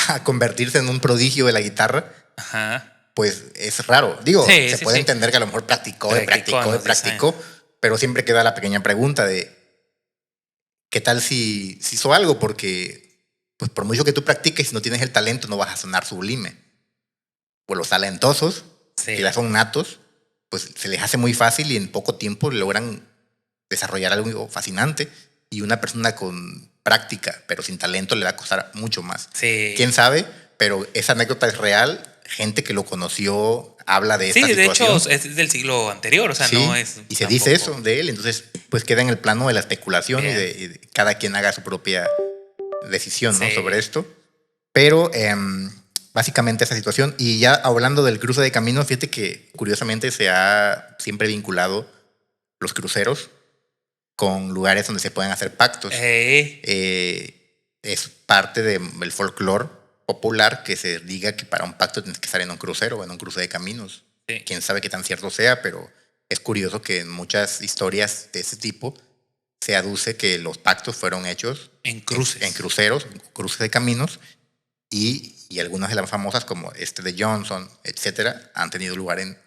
a convertirse en un prodigio de la guitarra,
Ajá.
pues es raro. Digo, se puede entender que a lo mejor practicó, pero siempre queda la pequeña pregunta de ¿qué tal si hizo algo? Porque pues por mucho que tú practiques, si no tienes el talento, no vas a sonar sublime. Pues los talentosos, que ya son natos, pues se les hace muy fácil y en poco tiempo logran desarrollar algo fascinante. Y una persona con práctica, pero sin talento, le va a costar mucho más.
Sí.
¿Quién sabe? Pero esa anécdota es real. Gente que lo conoció habla de esta situación.
Sí, de hecho es del siglo anterior, o sea, no es...
Y se dice eso de él, entonces pues queda en el plano de la especulación y de cada quien haga su propia decisión, ¿no? Sobre esto. Pero básicamente esa situación. Y ya hablando del cruce de caminos, fíjate que curiosamente se ha siempre vinculado los cruceros con lugares donde se pueden hacer pactos. Es parte del folclore popular que se diga que para un pacto tienes que estar en un crucero o en un cruce de caminos. Sí. Quién sabe qué tan cierto sea, pero es curioso que en muchas historias de ese tipo se aduce que los pactos fueron hechos
en cruces.
En cruceros, cruces de caminos, y algunas de las famosas, como de Johnson, etcétera, han tenido lugar en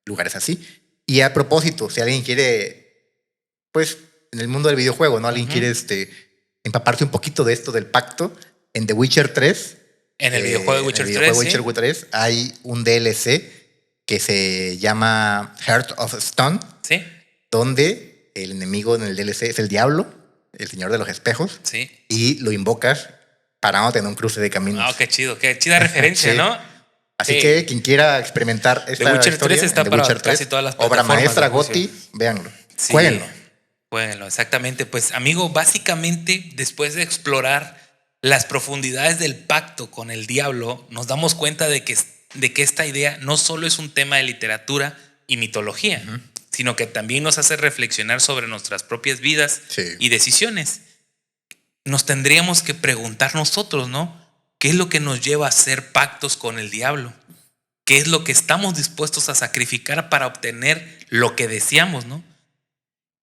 lugares así. Y a propósito, si alguien quiere, pues en el mundo del videojuego, ¿no? Alguien quiere empaparse un poquito de esto del pacto, en The Witcher 3.
En el videojuego de
Witcher 3 hay un DLC que se llama Heart of Stone,
¿sí?
Donde el enemigo en el DLC es el diablo, el señor de los espejos,
sí.
Y lo invocas parándote en un cruce de caminos.
Ah, qué chido, qué chida referencia, ¿no?
Así que quien quiera experimentar esta
The Witcher
historia,
3 está para
Witcher 3,
casi todas las plataformas.
Obra maestra, GOTY, véanlo.
Sí, jueguenlo, exactamente. Pues, amigo, básicamente, después de explorar las profundidades del pacto con el diablo, nos damos cuenta de que esta idea no solo es un tema de literatura y mitología, sino que también nos hace reflexionar sobre nuestras propias vidas y decisiones. Nos tendríamos que preguntar nosotros, ¿no? ¿Qué es lo que nos lleva a hacer pactos con el diablo? ¿Qué es lo que estamos dispuestos a sacrificar para obtener lo que deseamos, ¿no?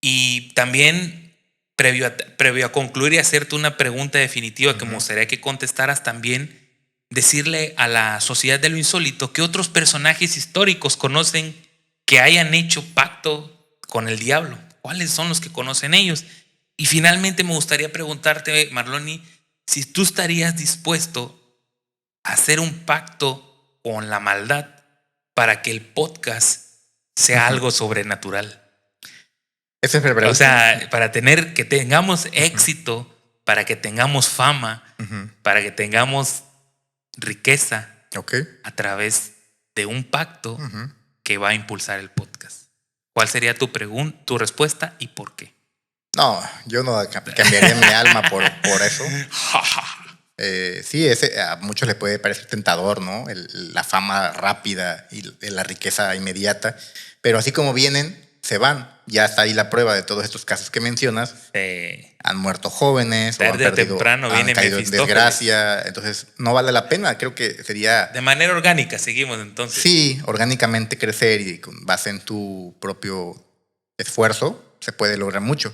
Y también, previo a concluir y hacerte una pregunta definitiva que me gustaría que contestaras también, decirle a la sociedad de lo insólito que otros personajes históricos conocen que hayan hecho pacto con el diablo. ¿Cuáles son los que conocen ellos? Y finalmente me gustaría preguntarte, Marloni, si tú estarías dispuesto a hacer un pacto con la maldad para que el podcast sea algo sobrenatural.
Esa es mi pregunta.
O sea, para que tengamos éxito, para que tengamos fama, para que tengamos riqueza a través de un pacto que va a impulsar el podcast. ¿Cuál sería tu respuesta y por qué?
No, yo no cambiaría mi alma por eso. Sí, a muchos les puede parecer tentador, ¿no? La fama rápida y la riqueza inmediata. Pero así como vienen, se van. Ya está ahí la prueba de todos estos casos que mencionas. Han muerto jóvenes,
Tarde
o han
o temprano
han
viene
caído en
Mefistófeles.
desgracia. Entonces, no vale la pena. Creo que sería,
De manera orgánica seguimos entonces.
sí, orgánicamente crecer y con base en tu propio esfuerzo se puede lograr mucho.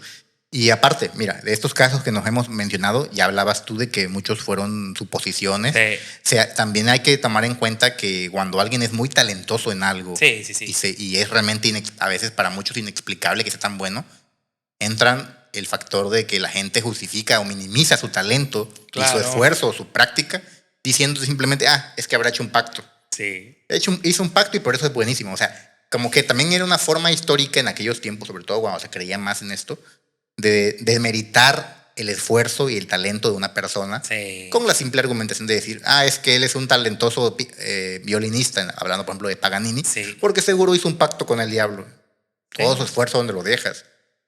Y aparte, mira, de estos casos que nos hemos mencionado, ya hablabas tú de que muchos fueron suposiciones.
Sí.
O sea, también hay que tomar en cuenta que cuando alguien es muy talentoso en algo
Sí.
y es realmente a veces para muchos inexplicable que sea tan bueno, entran el factor de que la gente justifica o minimiza su talento y
Claro.
su esfuerzo o su práctica diciendo simplemente, es que habrá hecho un pacto.
Sí.
Hizo un pacto y por eso es buenísimo. O sea, como que también era una forma histórica en aquellos tiempos, sobre todo cuando se creía más en esto, de demeritar el esfuerzo y el talento de una persona,
Sí.
con la simple argumentación de decir, es que él es un talentoso violinista, hablando por ejemplo de Paganini,
Sí.
porque seguro hizo un pacto con el diablo. Todo
Sí.
su esfuerzo, donde lo dejas,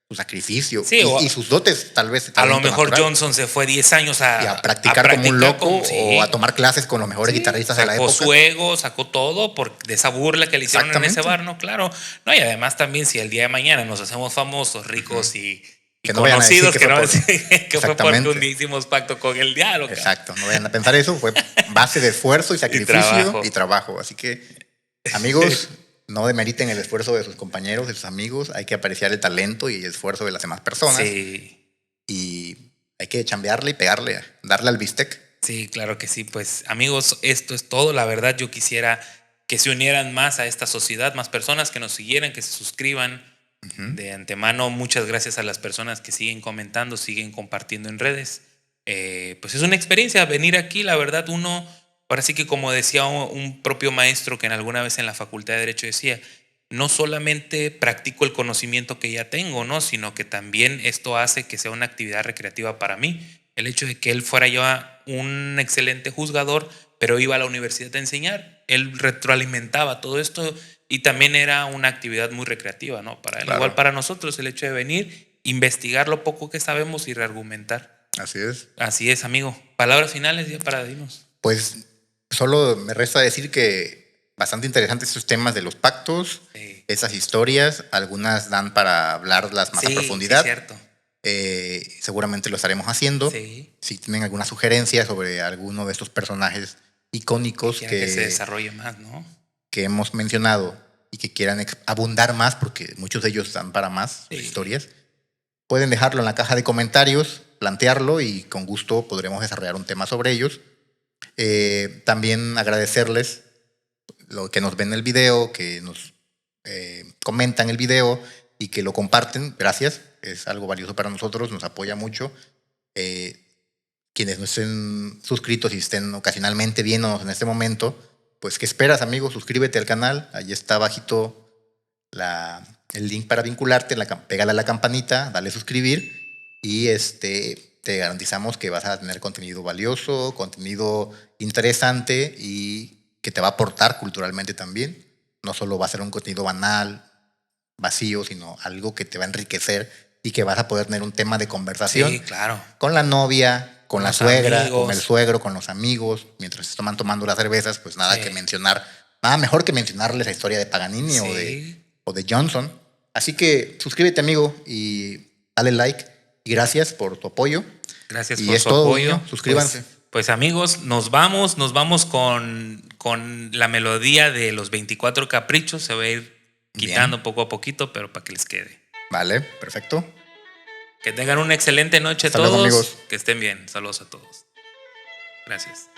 su sacrificio
Sí,
y sus dotes, tal vez.
A lo
talento
mejor
natural.
Johnson se fue 10 años
Y a practicar como un loco,
sí.
o a tomar clases con los mejores
Sí,
guitarristas de la
sacó
época.
su ego, sacó todo de esa burla que le hicieron en ese
Exactamente.
bar, ¿no? Claro. No, y además también si el día de mañana nos hacemos famosos, ricos y
Que no vayan a decir
conocidos,
que
que,
fue
no
por-
que fue porque
Exactamente.
un día hicimos pacto con el diablo. cabrón.
Exacto, no vayan a pensar eso, fue base de esfuerzo y sacrificio y trabajo. Así que, amigos, no demeriten el esfuerzo de sus compañeros, de sus amigos, hay que apreciar el talento y el esfuerzo de las demás personas.
Sí.
Y hay que chambearle y pegarle, darle al bistec.
Sí, claro que sí. Pues amigos, esto es todo. La verdad yo quisiera que se unieran más a esta sociedad, más personas que nos siguieran, que se suscriban. De antemano, muchas gracias a las personas que siguen comentando, siguen compartiendo en redes. Pues es una experiencia venir aquí, la verdad, ahora sí que como decía un propio maestro que en alguna vez en la Facultad de Derecho decía, no solamente practico el conocimiento que ya tengo, ¿no? Sino que también esto hace que sea una actividad recreativa para mí. El hecho de que él fuera ya un excelente juzgador, pero iba a la universidad a enseñar, él retroalimentaba todo esto y también era una actividad muy recreativa, ¿no? Para él,
Claro.
igual para nosotros, el hecho de venir, investigar lo poco que sabemos y reargumentar.
Así es.
Así es, amigo. Palabras finales ya para irnos.
Pues solo me resta decir que bastante interesantes estos temas de los pactos,
Sí.
esas historias, algunas dan para hablarlas más a
Sí,
profundidad.
sí, cierto.
Seguramente lo estaremos haciendo.
Sí.
Si tienen alguna sugerencia sobre alguno de estos personajes icónicos
Que se desarrolle más, ¿no?
que hemos mencionado y que quieran abundar más, porque muchos de ellos dan para más
Sí.
historias, pueden dejarlo en la caja de comentarios, plantearlo y con gusto podremos desarrollar un tema sobre ellos. También agradecerles lo que nos ven en el video, que nos comentan el video y que lo comparten. Gracias, es algo valioso para nosotros, nos apoya mucho. Quienes no estén suscritos y estén ocasionalmente viéndonos en este momento, pues ¿qué esperas, amigo? Suscríbete al canal, ahí está abajito el link para vincularte, pégale a la campanita, dale suscribir y te garantizamos que vas a tener contenido valioso, contenido interesante y que te va a aportar culturalmente también. No solo va a ser un contenido banal, vacío, sino algo que te va a enriquecer y que vas a poder tener un tema de conversación.
Sí, claro.
Con la novia, con la
Los
suegra,
amigos.
con el suegro, con los amigos, mientras se están tomando las cervezas, pues nada
Sí.
que mencionar, nada mejor que mencionarles la historia de Paganini
Sí.
o de Johnson. Así que suscríbete, amigo, y dale like. Y gracias por tu apoyo.
Gracias
Y
por
es
su
todo,
apoyo.
niño. Suscríbanse.
Pues amigos, nos vamos con la melodía de los 24 caprichos. Se va a ir quitando poco a poquito, pero para que les quede.
Vale, perfecto.
Que tengan una excelente noche
Hasta luego,
todos.
amigos.
Que estén bien. Saludos a todos. Gracias.